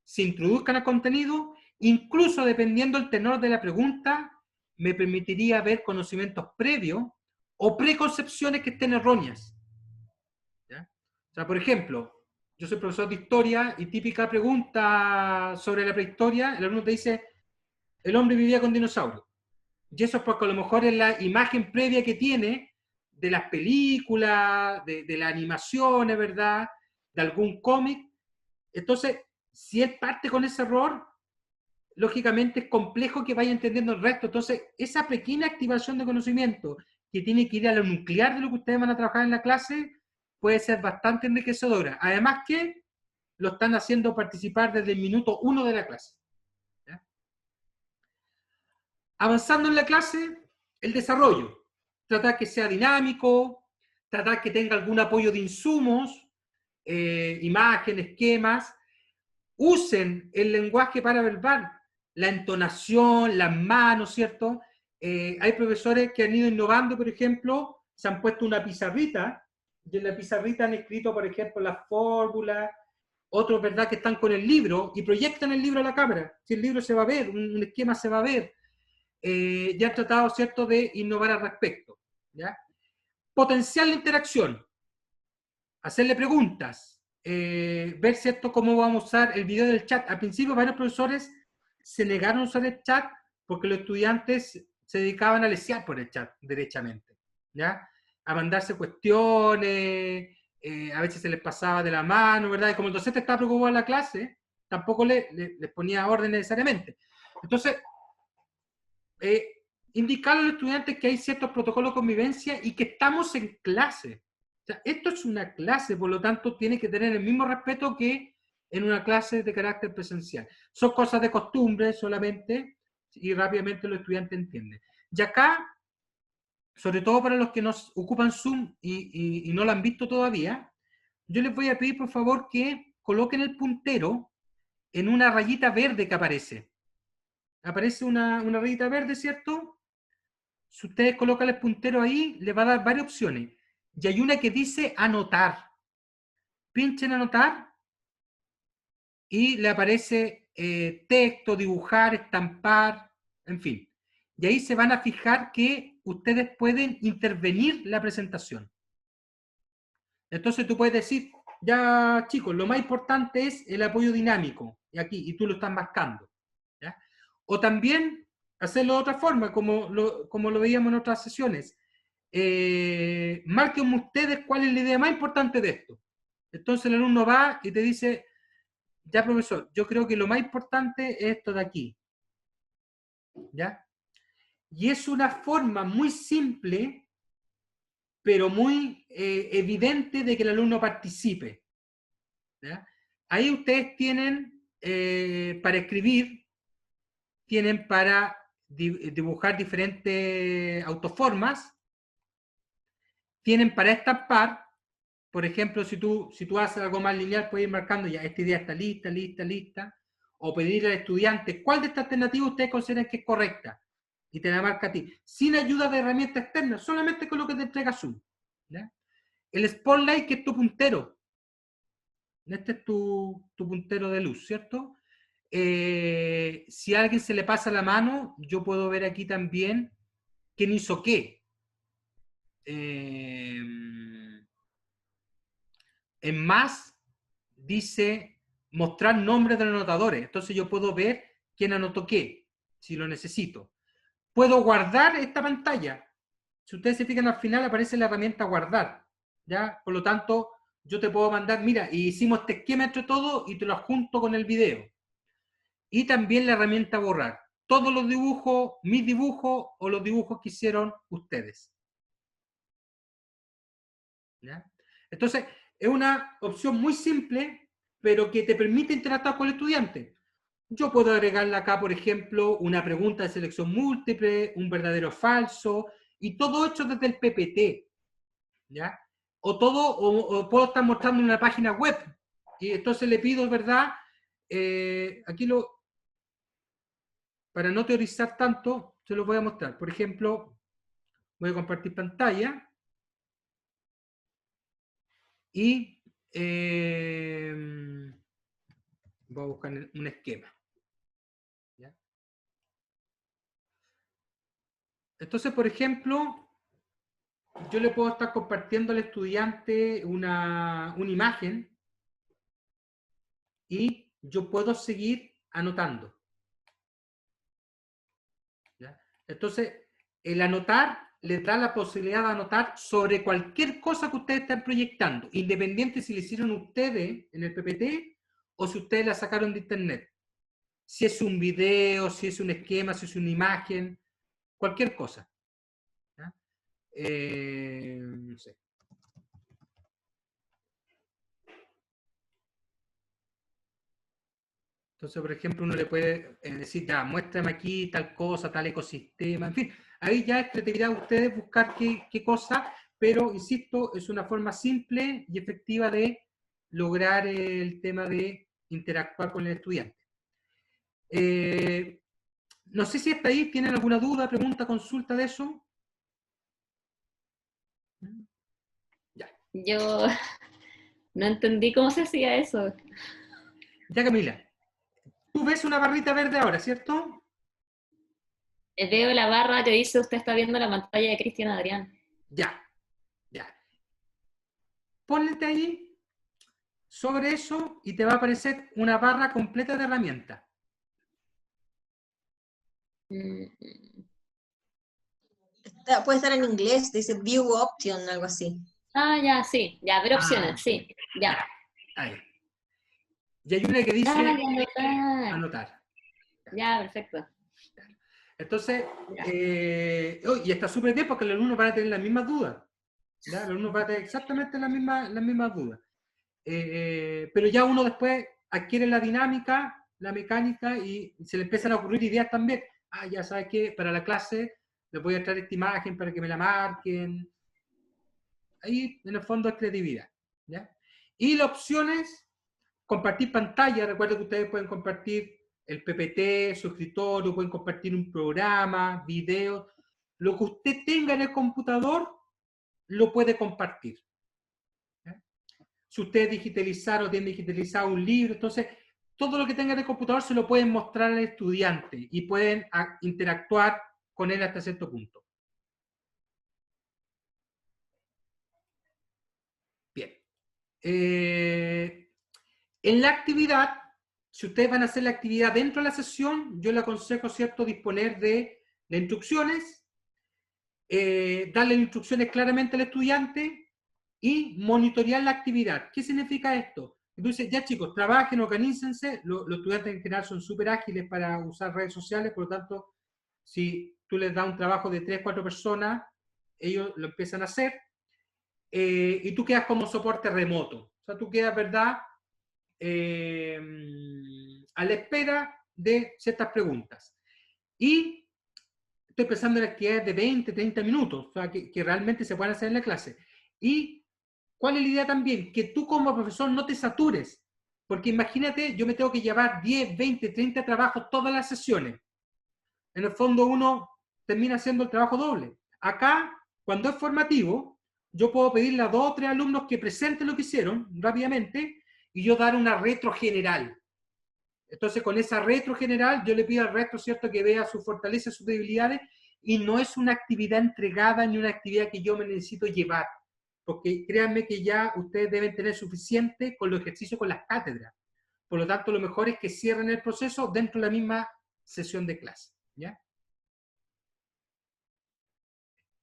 se introduzcan al contenido, incluso dependiendo del tenor de la pregunta, me permitiría ver conocimientos previos o preconcepciones que estén erróneas, ¿ya? O sea, por ejemplo, yo soy profesor de historia y típica pregunta sobre la prehistoria, el alumno te dice, el hombre vivía con dinosaurios. Y eso es porque a lo mejor es la imagen previa que tiene de las películas, de las animaciones, ¿verdad? De algún cómic. Entonces, si él parte con ese error, lógicamente es complejo que vaya entendiendo el resto. Entonces, esa pequeña activación de conocimiento que tiene que ir a lo nuclear de lo que ustedes van a trabajar en la clase puede ser bastante enriquecedora. Además que lo están haciendo participar desde el minuto 1 de la clase. ¿Ya? Avanzando en la clase, el desarrollo. Tratar que sea dinámico, tratar que tenga algún apoyo de insumos, imágenes, esquemas. Usen el lenguaje paraverbal, la entonación, las manos, ¿cierto? Hay profesores que han ido innovando, por ejemplo, se han puesto una pizarrita, y en la pizarrita han escrito, por ejemplo, las fórmulas, otros, ¿verdad?, que están con el libro y proyectan el libro a la cámara. Si el libro se va a ver, un esquema se va a ver. Ya han tratado, ¿cierto?, de innovar al respecto. ¿Ya? Potenciar la interacción, hacerle preguntas, ver, ¿cierto?, cómo vamos a usar el video del chat. Al principio varios profesores se negaron a usar el chat porque los estudiantes se dedicaban a lesear por el chat, derechamente, ¿ya? A mandarse cuestiones, a veces se les pasaba de la mano, ¿verdad? Y como el docente estaba preocupado en la clase, tampoco les ponía orden necesariamente. Entonces, indicar a los estudiantes que hay ciertos protocolos de convivencia y que estamos en clase. O sea, esto es una clase, por lo tanto, tiene que tener el mismo respeto que en una clase de carácter presencial. Son cosas de costumbre solamente y rápidamente los estudiantes entienden. Y acá, sobre todo para los que nos ocupan Zoom y no lo han visto todavía, yo les voy a pedir, por favor, que coloquen el puntero en una rayita verde que aparece. Aparece una rayita verde, ¿cierto? Si ustedes colocan el puntero ahí, le va a dar varias opciones. Y hay una que dice anotar. Pinchen anotar y le aparece texto, dibujar, estampar, en fin. Y ahí se van a fijar que ustedes pueden intervenir la presentación. Entonces tú puedes decir, ya chicos, lo más importante es el apoyo dinámico. Y aquí, y tú lo estás marcando. ¿Ya? O también hacerlo de otra forma, como lo veíamos en otras sesiones. Marquen ustedes cuál es la idea más importante de esto. Entonces el alumno va y te dice, ya profesor, yo creo que lo más importante es esto de aquí. ¿Ya? Y es una forma muy simple, pero muy evidente de que el alumno participe. ¿Ya? Ahí ustedes tienen para escribir, tienen para dibujar diferentes autoformas, tienen para estampar. Por ejemplo, si tú haces algo más lineal, puedes ir marcando ya, esta idea está lista, lista, lista, o pedirle al estudiante, ¿cuál de estas alternativas ustedes consideran que es correcta? Y te la marca a ti, sin ayuda de herramientas externas, solamente con lo que te entrega Zoom. ¿Ya? El Spotlight, que es tu puntero. Este es tu puntero de luz, ¿cierto? Si a alguien se le pasa la mano, yo puedo ver aquí también quién hizo qué. En más, dice mostrar nombres de los anotadores. Entonces yo puedo ver quién anotó qué, si lo necesito. Puedo guardar esta pantalla. Si ustedes se fijan al final aparece la herramienta guardar. ¿Ya? Por lo tanto, yo te puedo mandar, mira, hicimos este esquema entre todos y te lo adjunto con el video. Y también la herramienta borrar. Todos los dibujos, mis dibujos o los dibujos que hicieron ustedes. ¿Ya? Entonces, es una opción muy simple, pero que te permite interactuar con el estudiante. Yo puedo agregarle acá, por ejemplo, una pregunta de selección múltiple, un verdadero o falso, y todo hecho desde el PPT. ¿Ya? O puedo estar mostrando en una página web. Y entonces le pido, ¿verdad? Aquí para no teorizar tanto, se los voy a mostrar. Por ejemplo, voy a compartir pantalla. Y voy a buscar un esquema. ¿Ya? Entonces, por ejemplo, yo le puedo estar compartiendo al estudiante una imagen y yo puedo seguir anotando. ¿Ya? Entonces, el anotar les da la posibilidad de anotar sobre cualquier cosa que ustedes están proyectando, independiente si lo hicieron ustedes en el PPT o si ustedes la sacaron de internet. Si es un video, si es un esquema, si es una imagen, cualquier cosa. ¿Ya? No sé. Entonces, por ejemplo, uno le puede decir, ya, muéstrame aquí tal cosa, tal ecosistema, en fin, ahí ya es creatividad de ustedes buscar qué cosa, pero, insisto, es una forma simple y efectiva de lograr el tema de interactuar con el estudiante. No sé si hasta ahí tienen alguna duda, pregunta, consulta de eso. Ya. Yo no entendí cómo se hacía eso. Ya, Camila. Tú ves una barrita verde ahora, ¿cierto? Veo la barra que dice, usted está viendo la pantalla de Cristian Adrián. Ya, ya. Ponete ahí sobre eso y te va a aparecer una barra completa de herramientas. Puede estar en inglés, dice View Option, algo así. Ah, ya, sí, ya, ver opciones, sí, ya. Ahí. Y hay una que dice anotar. anotar. Ya, perfecto. Entonces, y está súper bien porque los alumnos van a tener las mismas dudas. ¿Ya? Los alumnos van a tener exactamente las mismas dudas. Pero ya uno después adquiere la dinámica, la mecánica y se le empiezan a ocurrir ideas también. Ah, ya sabes que para la clase les voy a traer esta imagen para que me la marquen. Ahí, en el fondo, es creatividad. ¿Ya? Y la opción es compartir pantalla. Recuerden que ustedes pueden compartir el PPT, su escritorio, pueden compartir un programa, video. Lo que usted tenga en el computador, lo puede compartir. ¿Ya? Si ustedes digitalizaron o tienen digitalizado un libro, entonces todo lo que tengan en el computador se lo pueden mostrar al estudiante y pueden interactuar con él hasta cierto punto. Bien. En la actividad, si ustedes van a hacer la actividad dentro de la sesión, yo le aconsejo, ¿cierto?, disponer de las instrucciones, darle instrucciones claramente al estudiante y monitorear la actividad. ¿Qué significa esto? Entonces, ya chicos, trabajen, organícense. Los estudiantes en general son súper ágiles para usar redes sociales, por lo tanto, si tú les das un trabajo de 3, 4 personas, ellos lo empiezan a hacer, y tú quedas como soporte remoto. O sea, tú quedas, ¿verdad?, a la espera de ciertas preguntas. Y estoy pensando en actividades de 20, 30 minutos, o sea, que realmente se puedan hacer en la clase. Y, ¿cuál es la idea también? Que tú como profesor no te satures, porque imagínate, yo me tengo que llevar 10, 20, 30 trabajos todas las sesiones. En el fondo uno termina haciendo el trabajo doble. Acá, cuando es formativo, yo puedo pedirle a 2 o 3 alumnos que presenten lo que hicieron rápidamente y yo dar una retro general. Entonces, con esa retro general, yo le pido al resto, ¿cierto?, que vea sus fortalezas, sus debilidades, y no es una actividad entregada ni una actividad que yo me necesito llevar. Porque créanme que ya ustedes deben tener suficiente con los ejercicios con las cátedras. Por lo tanto, lo mejor es que cierren el proceso dentro de la misma sesión de clase. ¿Ya?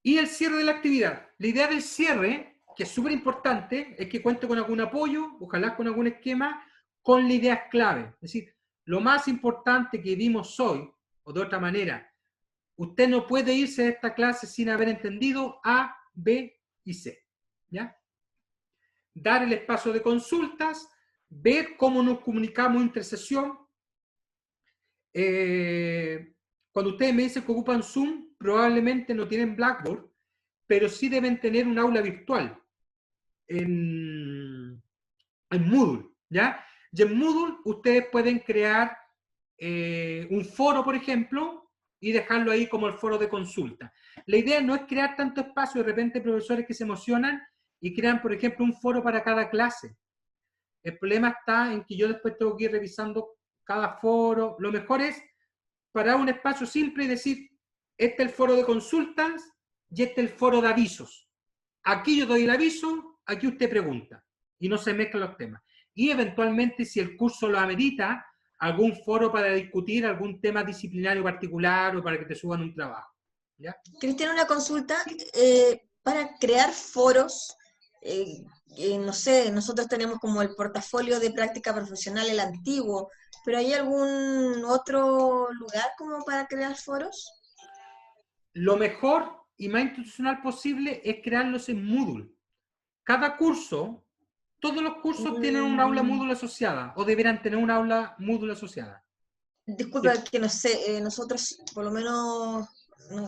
Y el cierre de la actividad. La idea del cierre, que es súper importante, es que cuente con algún apoyo, ojalá con algún esquema, con la idea clave. Es decir, lo más importante que vimos hoy, o de otra manera, usted no puede irse de esta clase sin haber entendido A, B y C. ¿Ya? Dar el espacio de consultas, ver cómo nos comunicamos entre sesión. Cuando ustedes me dicen que ocupan Zoom, probablemente no tienen Blackboard, pero sí deben tener un aula virtual en Moodle, ¿ya? Y en Moodle ustedes pueden crear un foro, por ejemplo, y dejarlo ahí como el foro de consulta. La idea no es crear tanto espacio, de repente profesores que se emocionan y crean, por ejemplo, un foro para cada clase. El problema está en que yo después tengo que ir revisando cada foro. Lo mejor es parar un espacio simple y decir, este es el foro de consultas y este es el foro de avisos. Aquí yo doy el aviso, aquí usted pregunta. Y no se mezclan los temas. Y eventualmente, si el curso lo amerita, algún foro para discutir algún tema disciplinario particular o para que te suban un trabajo. ¿Ya? Cristian, una consulta. Para crear foros, no sé, nosotros tenemos como el portafolio de práctica profesional, el antiguo, pero ¿hay algún otro lugar como para crear foros? Lo mejor y más institucional posible es crearlos en Moodle. Cada curso, todos los cursos tienen un aula Mm, Moodle asociada, o deberán tener un aula Moodle asociada. disculpa Sí. que no sé, nosotros, por lo menos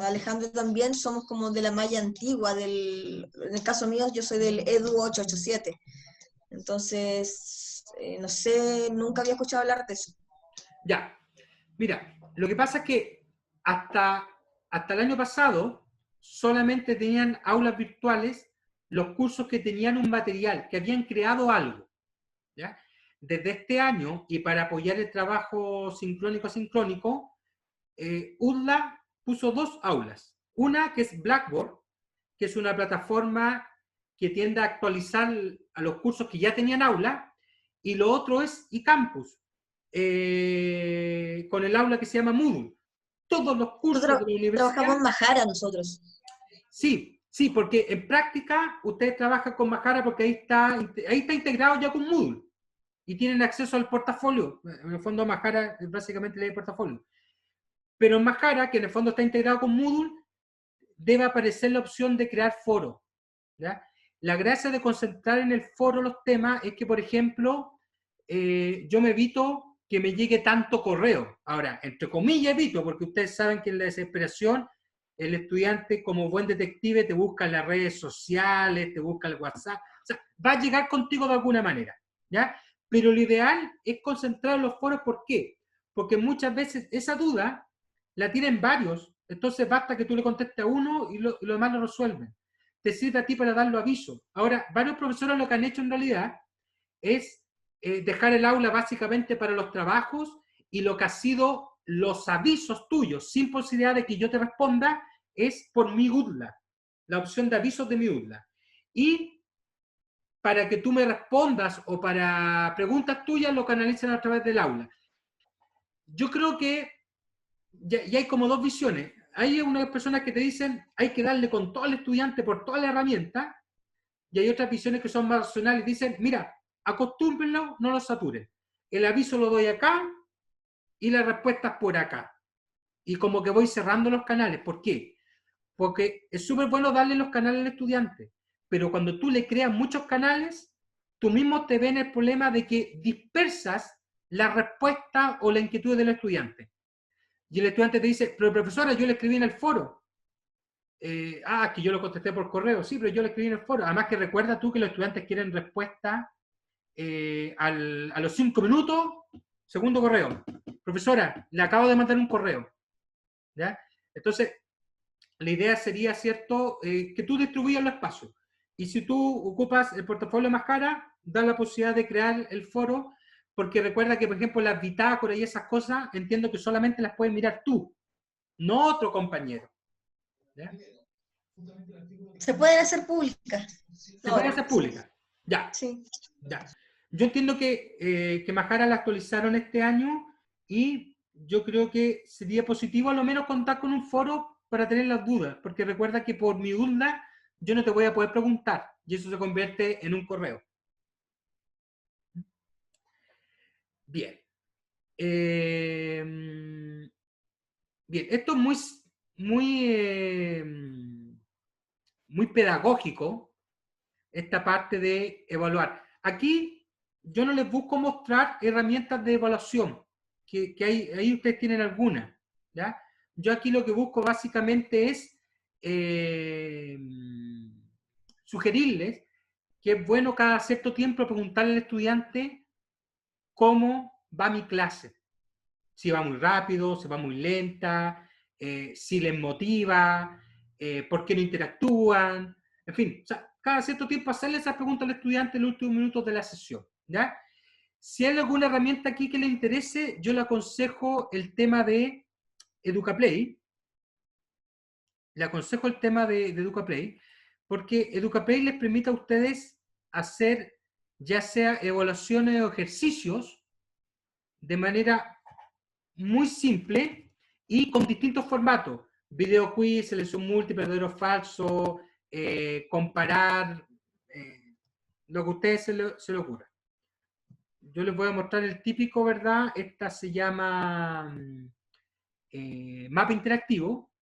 Alejandro también, somos como de la malla antigua, en el caso mío yo soy del EDU 887, entonces, no sé, nunca había escuchado hablar de eso. Ya, mira, lo que pasa es que hasta el año pasado solamente tenían aulas virtuales los cursos que tenían un material, que habían creado algo. ¿Ya? Desde este año, y para apoyar el trabajo sincrónico-asincrónico, UDLA puso dos aulas. Una que es Blackboard, que es una plataforma que tiende a actualizar a los cursos que ya tenían aula, y lo otro es eCampus, con el aula que se llama Moodle. Todos los cursos de la Trabajamos universidad. en Majara nosotros. Sí, sí, porque en práctica ustedes trabajan con Majara porque ahí está integrado ya con Moodle y tienen acceso al portafolio. En el fondo Majara es básicamente el portafolio. Pero en Majara, que en el fondo está integrado con Moodle, debe aparecer la opción de crear foro. ¿Ya? La gracia de concentrar en el foro los temas es que, por ejemplo, yo me evito que me llegue tanto correo. Ahora, entre comillas evito, porque ustedes saben que en la desesperación el estudiante, como buen detective, te busca en las redes sociales, te busca el WhatsApp. O sea, va a llegar contigo de alguna manera. ¿Ya? Pero lo ideal es concentrar en los foros. ¿Por qué? Porque muchas veces esa duda la tienen varios. Entonces basta que tú le contestes a uno y lo demás lo resuelven. Te sirve a ti para dar los avisos. Ahora, varios profesores lo que han hecho en realidad es dejar el aula básicamente para los trabajos, y lo que ha sido los avisos tuyos, sin posibilidad de que yo te responda, es por mi UDLA, la opción de avisos de mi UDLA. Y para que tú me respondas o para preguntas tuyas lo canalizan a través del aula. Yo creo que ya hay como dos visiones. Hay unas personas que te dicen hay que darle con todo al estudiante por toda la herramienta, y hay otras visiones que son más racionales y dicen, mira, acostúmbrenlo, no lo saturen. El aviso lo doy acá y la respuesta es por acá. Y como que voy cerrando los canales. ¿Por qué? Porque es súper bueno darle los canales al estudiante, pero cuando tú le creas muchos canales, tú mismo te ves en el problema de que dispersas la respuesta o la inquietud del estudiante. Y el estudiante te dice, pero profesora, yo le escribí en el foro. Que yo lo contesté por correo. Sí, pero yo le escribí en el foro. Además que recuerda tú que los estudiantes quieren respuesta a los 5 minutos, segundo correo. Profesora, le acabo de mandar un correo. ¿Ya? Entonces, la idea sería, ¿cierto?, que tú distribuyas los espacios. Y si tú ocupas el portafolio más cara, da la posibilidad de crear el foro, porque recuerda que, por ejemplo, las bitácoras y esas cosas, entiendo que solamente las puedes mirar tú, no otro compañero. ¿Ya? Se pueden hacer públicas. Se puede Ahora, hacer pública. Ya, sí. ya. Yo entiendo que Majara la actualizaron este año, y yo creo que sería positivo a lo menos contar con un foro para tener las dudas, porque recuerda que por mi duda yo no te voy a poder preguntar, y eso se convierte en un correo. Bien. Bien, esto es muy, muy pedagógico, esta parte de evaluar. Aquí yo no les busco mostrar herramientas de evaluación, que ahí ustedes tienen algunas, ¿ya? Yo aquí lo que busco básicamente es sugerirles que es bueno cada cierto tiempo preguntarle al estudiante cómo va mi clase. Si va muy rápido, si va muy lenta, si les motiva, por qué no interactúan, en fin, o sea, cada cierto tiempo hacerle esas preguntas al estudiante en los últimos minutos de la sesión, ¿ya? Si hay alguna herramienta aquí que le interese, yo le aconsejo el tema de EducaPlay. Le aconsejo el tema de EducaPlay, porque EducaPlay les permite a ustedes hacer ya sea evaluaciones o ejercicios de manera muy simple y con distintos formatos. video quiz, selección múltiple, verdadero o falso, comparar, lo que a ustedes se le ocurra. Yo les voy a mostrar el típico, ¿verdad? Esta se llama mapa interactivo.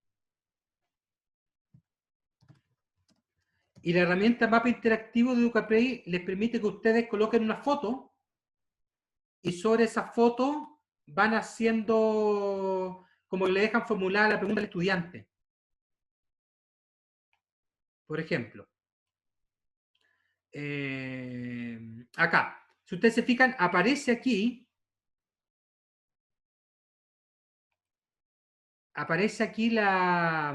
Y la herramienta mapa interactivo de Educaplay les permite que ustedes coloquen una foto y sobre esa foto van haciendo, como le dejan formular la pregunta al estudiante. Por ejemplo, acá, si ustedes se fijan, aparece aquí la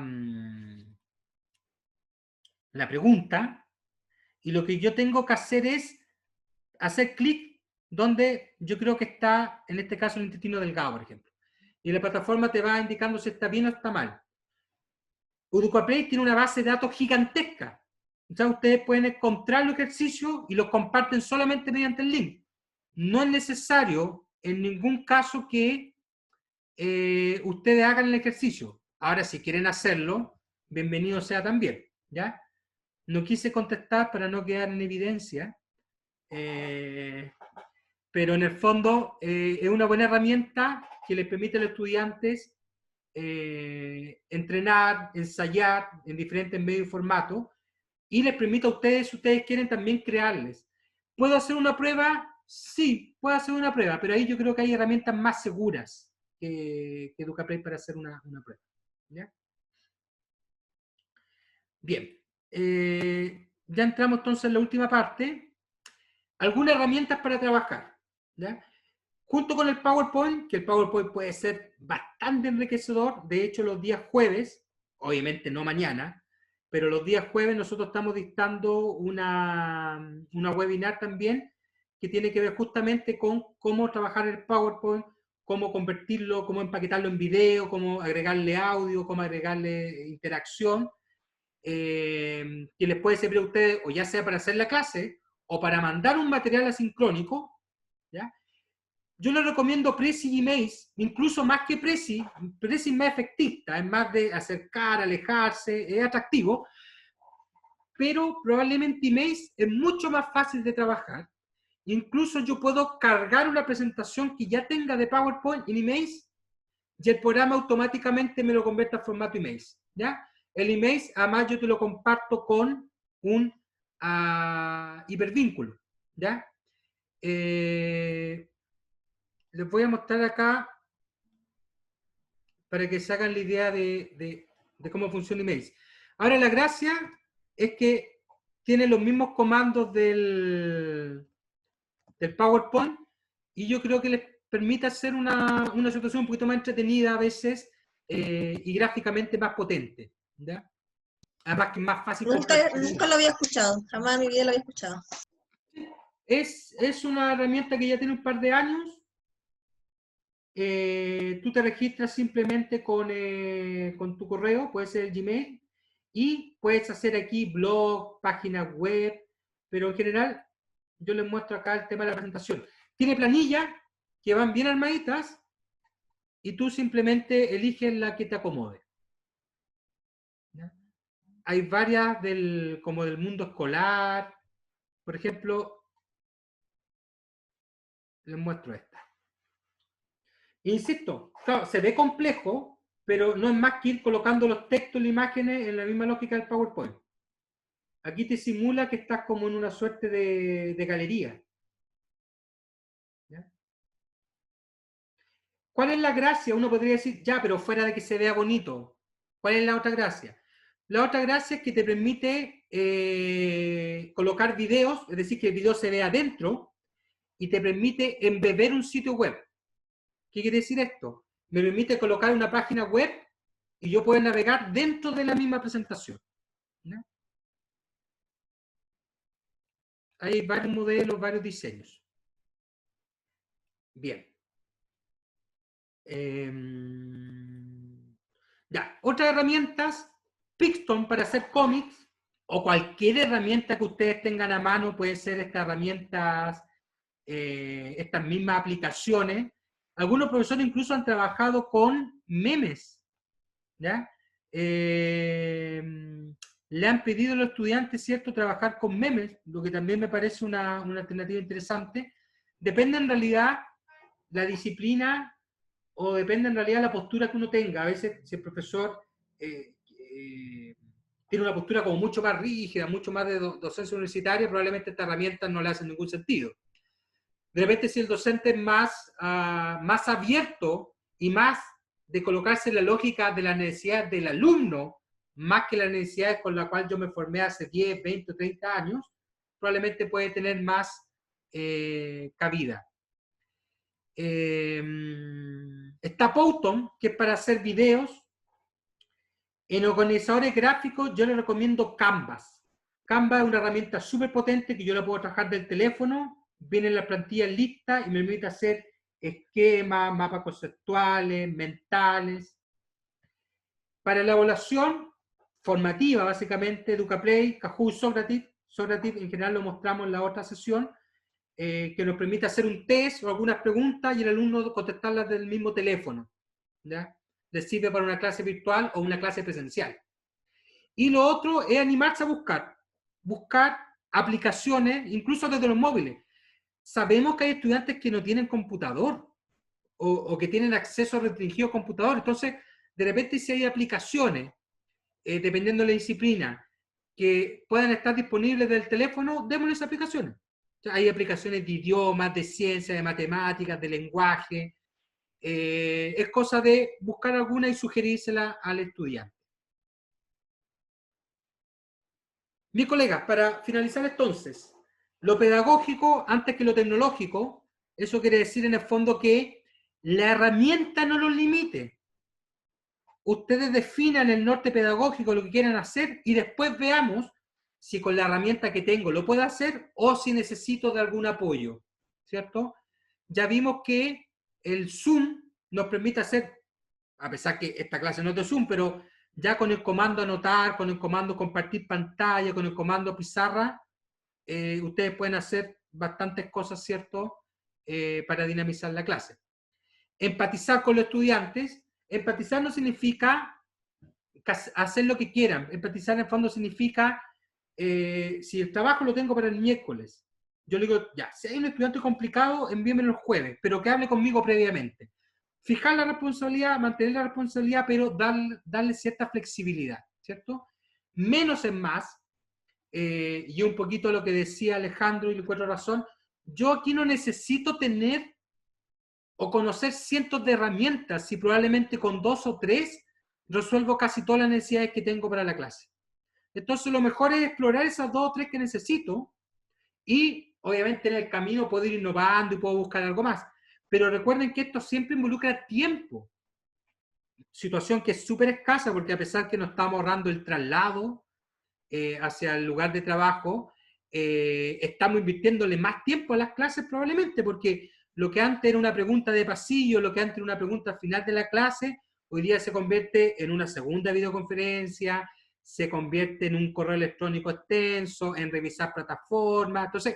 pregunta, y lo que yo tengo que hacer es hacer clic donde yo creo que está, en este caso, el intestino delgado, por ejemplo. Y la plataforma te va indicando si está bien o está mal. Educaplay tiene una base de datos gigantesca. Entonces ustedes pueden encontrar los ejercicios y los comparten solamente mediante el link. No es necesario en ningún caso que ustedes hagan el ejercicio. Ahora, si quieren hacerlo, bienvenido sea también, ¿ya? No quise contestar para no quedar en evidencia, pero en el fondo es una buena herramienta que les permite a los estudiantes entrenar, ensayar en diferentes medios y formatos, y les permite a ustedes, si ustedes quieren, también crearles. ¿Puedo hacer una prueba? Sí, puedo hacer una prueba, pero ahí yo creo que hay herramientas más seguras que Educaplay para hacer una prueba. ¿Ya? Bien, ya entramos entonces en la última parte. Algunas herramientas para trabajar, ¿ya? Junto con el PowerPoint, que el PowerPoint puede ser bastante enriquecedor. De hecho, los días jueves, obviamente no mañana, pero los días jueves nosotros estamos dictando una webinar también que tiene que ver justamente con cómo trabajar el PowerPoint, cómo convertirlo, cómo empaquetarlo en video, cómo agregarle audio, cómo agregarle interacción, que les puede servir a ustedes, o ya sea para hacer la clase, o para mandar un material asincrónico, ¿ya? Yo les recomiendo Prezi y Maze, incluso más que Prezi. Prezi es más efectista, es más de acercar, alejarse, es atractivo, pero probablemente Maze es mucho más fácil de trabajar. Incluso yo puedo cargar una presentación que ya tenga de PowerPoint en Maze y el programa automáticamente me lo convierte a formato Maze, ¿ya? El Maze, además, yo te lo comparto con un hipervínculo, ¿ya? Les voy a mostrar acá para que se hagan la idea de cómo funciona Maze. Ahora, la gracia es que tiene los mismos comandos del PowerPoint, y yo creo que les permite hacer una situación un poquito más entretenida a veces, y gráficamente más potente, ¿ya? Además que es más fácil. Nunca lo había escuchado, jamás en mi vida lo había escuchado. Es una herramienta que ya tiene un par de años. Tú te registras simplemente con tu correo, puede ser el Gmail, y puedes hacer aquí blog, páginas web, pero en general yo les muestro acá el tema de la presentación. Tiene planillas que van bien armaditas y tú simplemente eliges la que te acomode. ¿Ya? Hay varias como del mundo escolar. Por ejemplo, les muestro esta. Insisto, claro, se ve complejo, pero no es más que ir colocando los textos y las imágenes en la misma lógica del PowerPoint. Aquí te simula que estás como en una suerte de galería. ¿Ya? ¿Cuál es la gracia? Uno podría decir, ya, pero fuera de que se vea bonito. ¿Cuál es la otra gracia? La otra gracia es que te permite colocar videos, es decir, que el video se vea adentro, y te permite embeber un sitio web. ¿Qué quiere decir esto? Me permite colocar una página web y yo puedo navegar dentro de la misma presentación. ¿No? Hay varios modelos, varios diseños. Bien. Ya, otras herramientas, Pixton para hacer cómics, o cualquier herramienta que ustedes tengan a mano, puede ser estas herramientas, estas mismas aplicaciones. Algunos profesores incluso han trabajado con memes, ¿ya? Le han pedido a los estudiantes, ¿cierto?, trabajar con memes, lo que también me parece una alternativa interesante. Depende en realidad la disciplina o depende en realidad la postura que uno tenga. A veces si el profesor tiene una postura como mucho más rígida, mucho más de docencia universitaria, probablemente estas herramientas no le hacen ningún sentido. De repente si el docente es más abierto y más de colocarse en la lógica de las necesidades del alumno, más que las necesidades con las cuales yo me formé hace 10, 20 o 30 años, probablemente puede tener más cabida. Está Powtoon, que es para hacer videos. En organizadores gráficos yo les recomiendo Canvas. Canvas es una herramienta súper potente que yo la puedo trabajar del teléfono, vienen las plantillas listas y me permite hacer esquemas, mapas conceptuales, mentales. Para la evaluación formativa, básicamente, EducaPlay, Kahoot, Socrative en general lo mostramos en la otra sesión, que nos permite hacer un test o algunas preguntas y el alumno contestarlas del mismo teléfono, ¿ya? Les sirve para una clase virtual o una clase presencial. Y lo otro es animarse a buscar aplicaciones, incluso desde los móviles. Sabemos que hay estudiantes que no tienen computador o que tienen acceso restringido a computador, entonces de repente si hay aplicaciones, dependiendo de la disciplina, que puedan estar disponibles del teléfono, démosles aplicaciones. O sea, hay aplicaciones de idiomas, de ciencia, de matemáticas, de lenguaje. Es cosa de buscar alguna y sugerírsela al estudiante. Mis colegas, para finalizar entonces, lo pedagógico antes que lo tecnológico, eso quiere decir en el fondo que la herramienta no los limite. Ustedes definan el norte pedagógico, lo que quieran hacer, y después veamos si con la herramienta que tengo lo puedo hacer o si necesito de algún apoyo, ¿cierto? Ya vimos que el Zoom nos permite hacer, a pesar que esta clase no es de Zoom, pero ya con el comando anotar, con el comando compartir pantalla, con el comando pizarra, ustedes pueden hacer bastantes cosas, ¿cierto?, para dinamizar la clase. Empatizar con los estudiantes. Empatizar no significa hacer lo que quieran. Empatizar en el fondo significa, si el trabajo lo tengo para el miércoles, yo le digo, ya, si hay un estudiante complicado, envíenmelo el jueves, pero que hable conmigo previamente. Fijar la responsabilidad, mantener la responsabilidad, pero darle cierta flexibilidad, ¿cierto? Menos es más, y un poquito lo que decía Alejandro, y le encuentro razón, yo aquí no necesito tener o conocer cientos de herramientas, si probablemente con 2 o 3 resuelvo casi todas las necesidades que tengo para la clase. Entonces lo mejor es explorar esas 2 o 3 que necesito y obviamente en el camino puedo ir innovando y puedo buscar algo más. Pero recuerden que esto siempre involucra tiempo. Situación que es súper escasa porque a pesar que nos estamos ahorrando el traslado hacia el lugar de trabajo, estamos invirtiéndole más tiempo a las clases probablemente porque lo que antes era una pregunta de pasillo, lo que antes era una pregunta al final de la clase, hoy día se convierte en una segunda videoconferencia, se convierte en un correo electrónico extenso, en revisar plataformas. Entonces,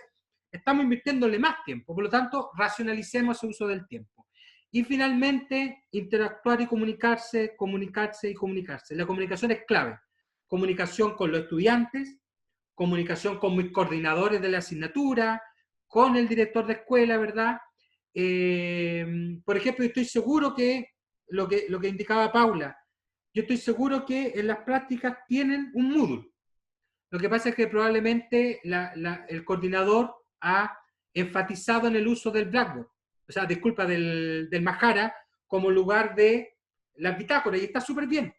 estamos invirtiéndole más tiempo. Por lo tanto, racionalicemos el uso del tiempo. Y finalmente, interactuar y comunicarse, comunicarse y comunicarse. La comunicación es clave. Comunicación con los estudiantes, comunicación con mis coordinadores de la asignatura, con el director de escuela, ¿verdad? Por ejemplo, estoy seguro que lo que indicaba Paula, yo estoy seguro que en las prácticas tienen un Moodle. Lo que pasa es que probablemente el coordinador ha enfatizado en el uso del Blackboard, o sea, disculpa, del Mahara, como lugar de la bitácora, y está súper bien,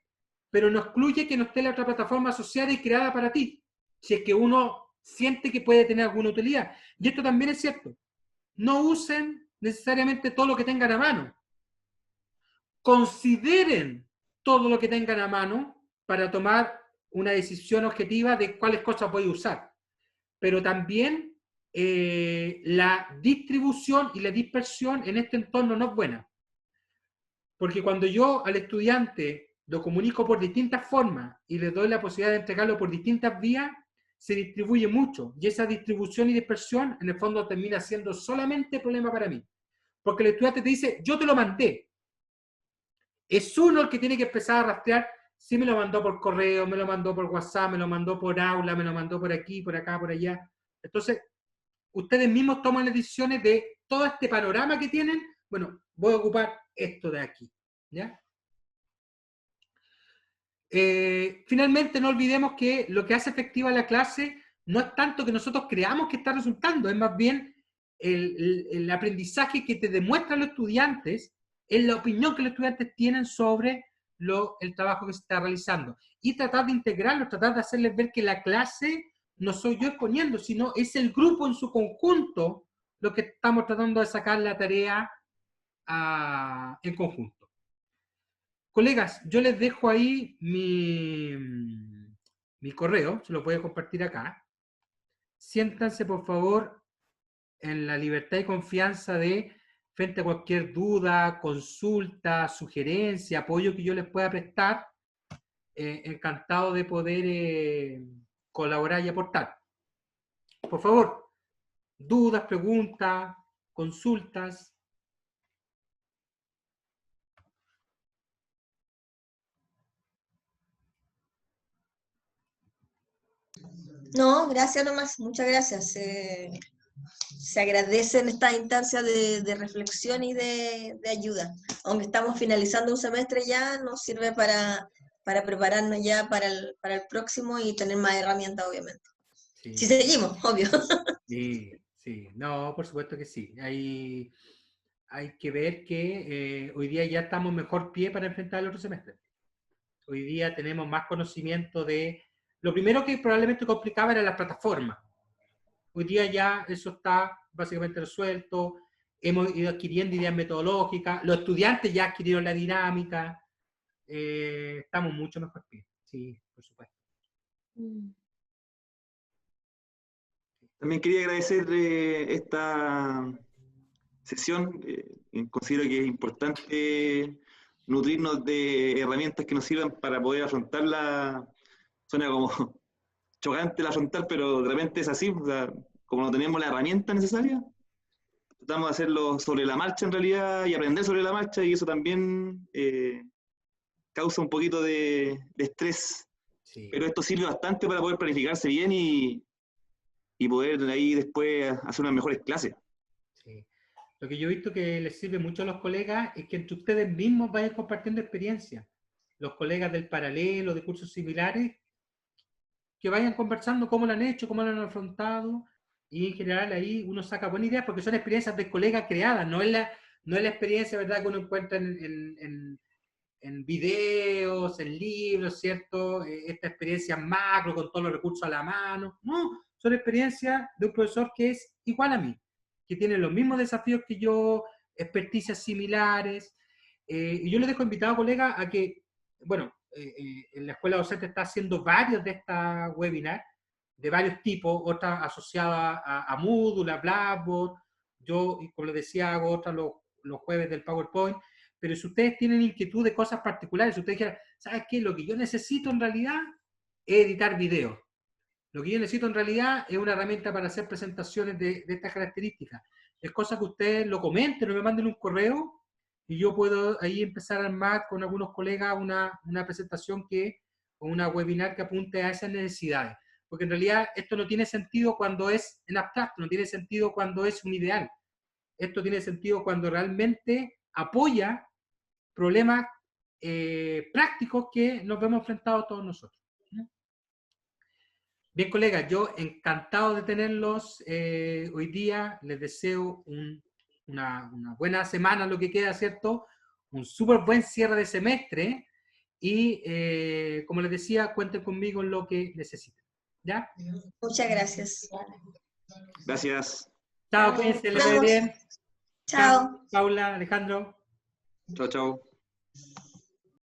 pero no excluye que no esté la otra plataforma asociada y creada para ti, si es que uno siente que puede tener alguna utilidad. Y esto también es cierto. No usen necesariamente todo lo que tengan a mano. Consideren todo lo que tengan a mano para tomar una decisión objetiva de cuáles cosas voy a usar. Pero también la distribución y la dispersión en este entorno no es buena. Porque cuando yo al estudiante lo comunico por distintas formas y le doy la posibilidad de entregarlo por distintas vías, se distribuye mucho. Y esa distribución y dispersión, en el fondo, termina siendo solamente problema para mí. Porque el estudiante te dice, yo te lo mandé. Es uno el que tiene que empezar a rastrear Sí me lo mandó por correo, me lo mandó por WhatsApp, me lo mandó por aula, me lo mandó por aquí, por acá, por allá. Entonces, ustedes mismos toman las decisiones de todo este panorama que tienen. Bueno, voy a ocupar esto de aquí, ¿ya? Finalmente, no olvidemos que lo que hace efectiva la clase no es tanto que nosotros creamos que está resultando, es más bien el aprendizaje que te demuestran los estudiantes, es la opinión que los estudiantes tienen sobre el trabajo que se está realizando. Y tratar de integrarlo, tratar de hacerles ver que la clase no soy yo exponiendo, sino es el grupo en su conjunto lo que estamos tratando de sacar la tarea en conjunto. Colegas, yo les dejo ahí mi correo, se lo voy a compartir acá. Siéntanse, por favor, en la libertad y confianza de, frente a cualquier duda, consulta, sugerencia, apoyo que yo les pueda prestar, encantado de poder colaborar y aportar. Por favor, dudas, preguntas, consultas. No, gracias nomás, muchas gracias. Se agradecen estas instancias de reflexión y de ayuda. Aunque estamos finalizando un semestre ya, nos sirve para prepararnos ya para el próximo y tener más herramientas, obviamente. Sí. Si seguimos, obvio. Sí, sí, no, por supuesto que sí. Hay que ver que hoy día ya estamos mejor pie para enfrentar el otro semestre. Hoy día tenemos más conocimiento de... Lo primero que probablemente complicaba era la plataforma. Hoy día ya eso está básicamente resuelto. Hemos ido adquiriendo ideas metodológicas. Los estudiantes ya adquirieron la dinámica. Estamos mucho mejor pie. Sí, por supuesto. También quería agradecer esta sesión. Considero que es importante nutrirnos de herramientas que nos sirvan para poder afrontarla. Suena como chocante la afrontar, pero de repente es así. O sea, como no tenemos la herramienta necesaria, tratamos de hacerlo sobre la marcha en realidad y aprender sobre la marcha, y eso también causa un poquito de estrés. Sí. Pero esto sirve bastante para poder planificarse bien y poder ahí después hacer unas mejores clases. Sí. Lo que yo he visto que les sirve mucho a los colegas es que entre ustedes mismos vayan compartiendo experiencias. Los colegas del paralelo, de cursos similares, que vayan conversando cómo lo han hecho, cómo lo han afrontado, y en general ahí uno saca buenas ideas porque son experiencias de colegas creadas, no es la experiencia, ¿verdad?, que uno encuentra en videos, en libros, ¿cierto? Esta experiencia macro con todos los recursos a la mano. No, son experiencias de un profesor que es igual a mí, que tiene los mismos desafíos que yo, experticias similares. Y yo les dejo invitado, colegas, a que, bueno, en la escuela docente está haciendo varios de estas webinars, de varios tipos, otras asociadas a Moodle, a Blackboard. Yo, como les decía, hago otras los jueves del PowerPoint. Pero si ustedes tienen inquietud de cosas particulares, si ustedes dijeran, ¿sabes qué? Lo que yo necesito en realidad es editar videos. Lo que yo necesito en realidad es una herramienta para hacer presentaciones de estas características. Es cosa que ustedes lo comenten o me manden un correo y yo puedo ahí empezar a armar con algunos colegas una presentación o una webinar que apunte a esas necesidades. Porque en realidad esto no tiene sentido cuando es en abstracto, no tiene sentido cuando es un ideal. Esto tiene sentido cuando realmente apoya problemas prácticos que nos vemos enfrentados todos nosotros. Bien, colegas, yo encantado de tenerlos hoy día. Les deseo una buena semana, lo que queda, ¿cierto? Un súper buen cierre de semestre y, como les decía, cuenten conmigo en lo que necesiten. ¿Ya? Muchas gracias. Gracias. Chao, cuídense, les vaya bien. Chao. Paula, Alejandro. Chao, chao.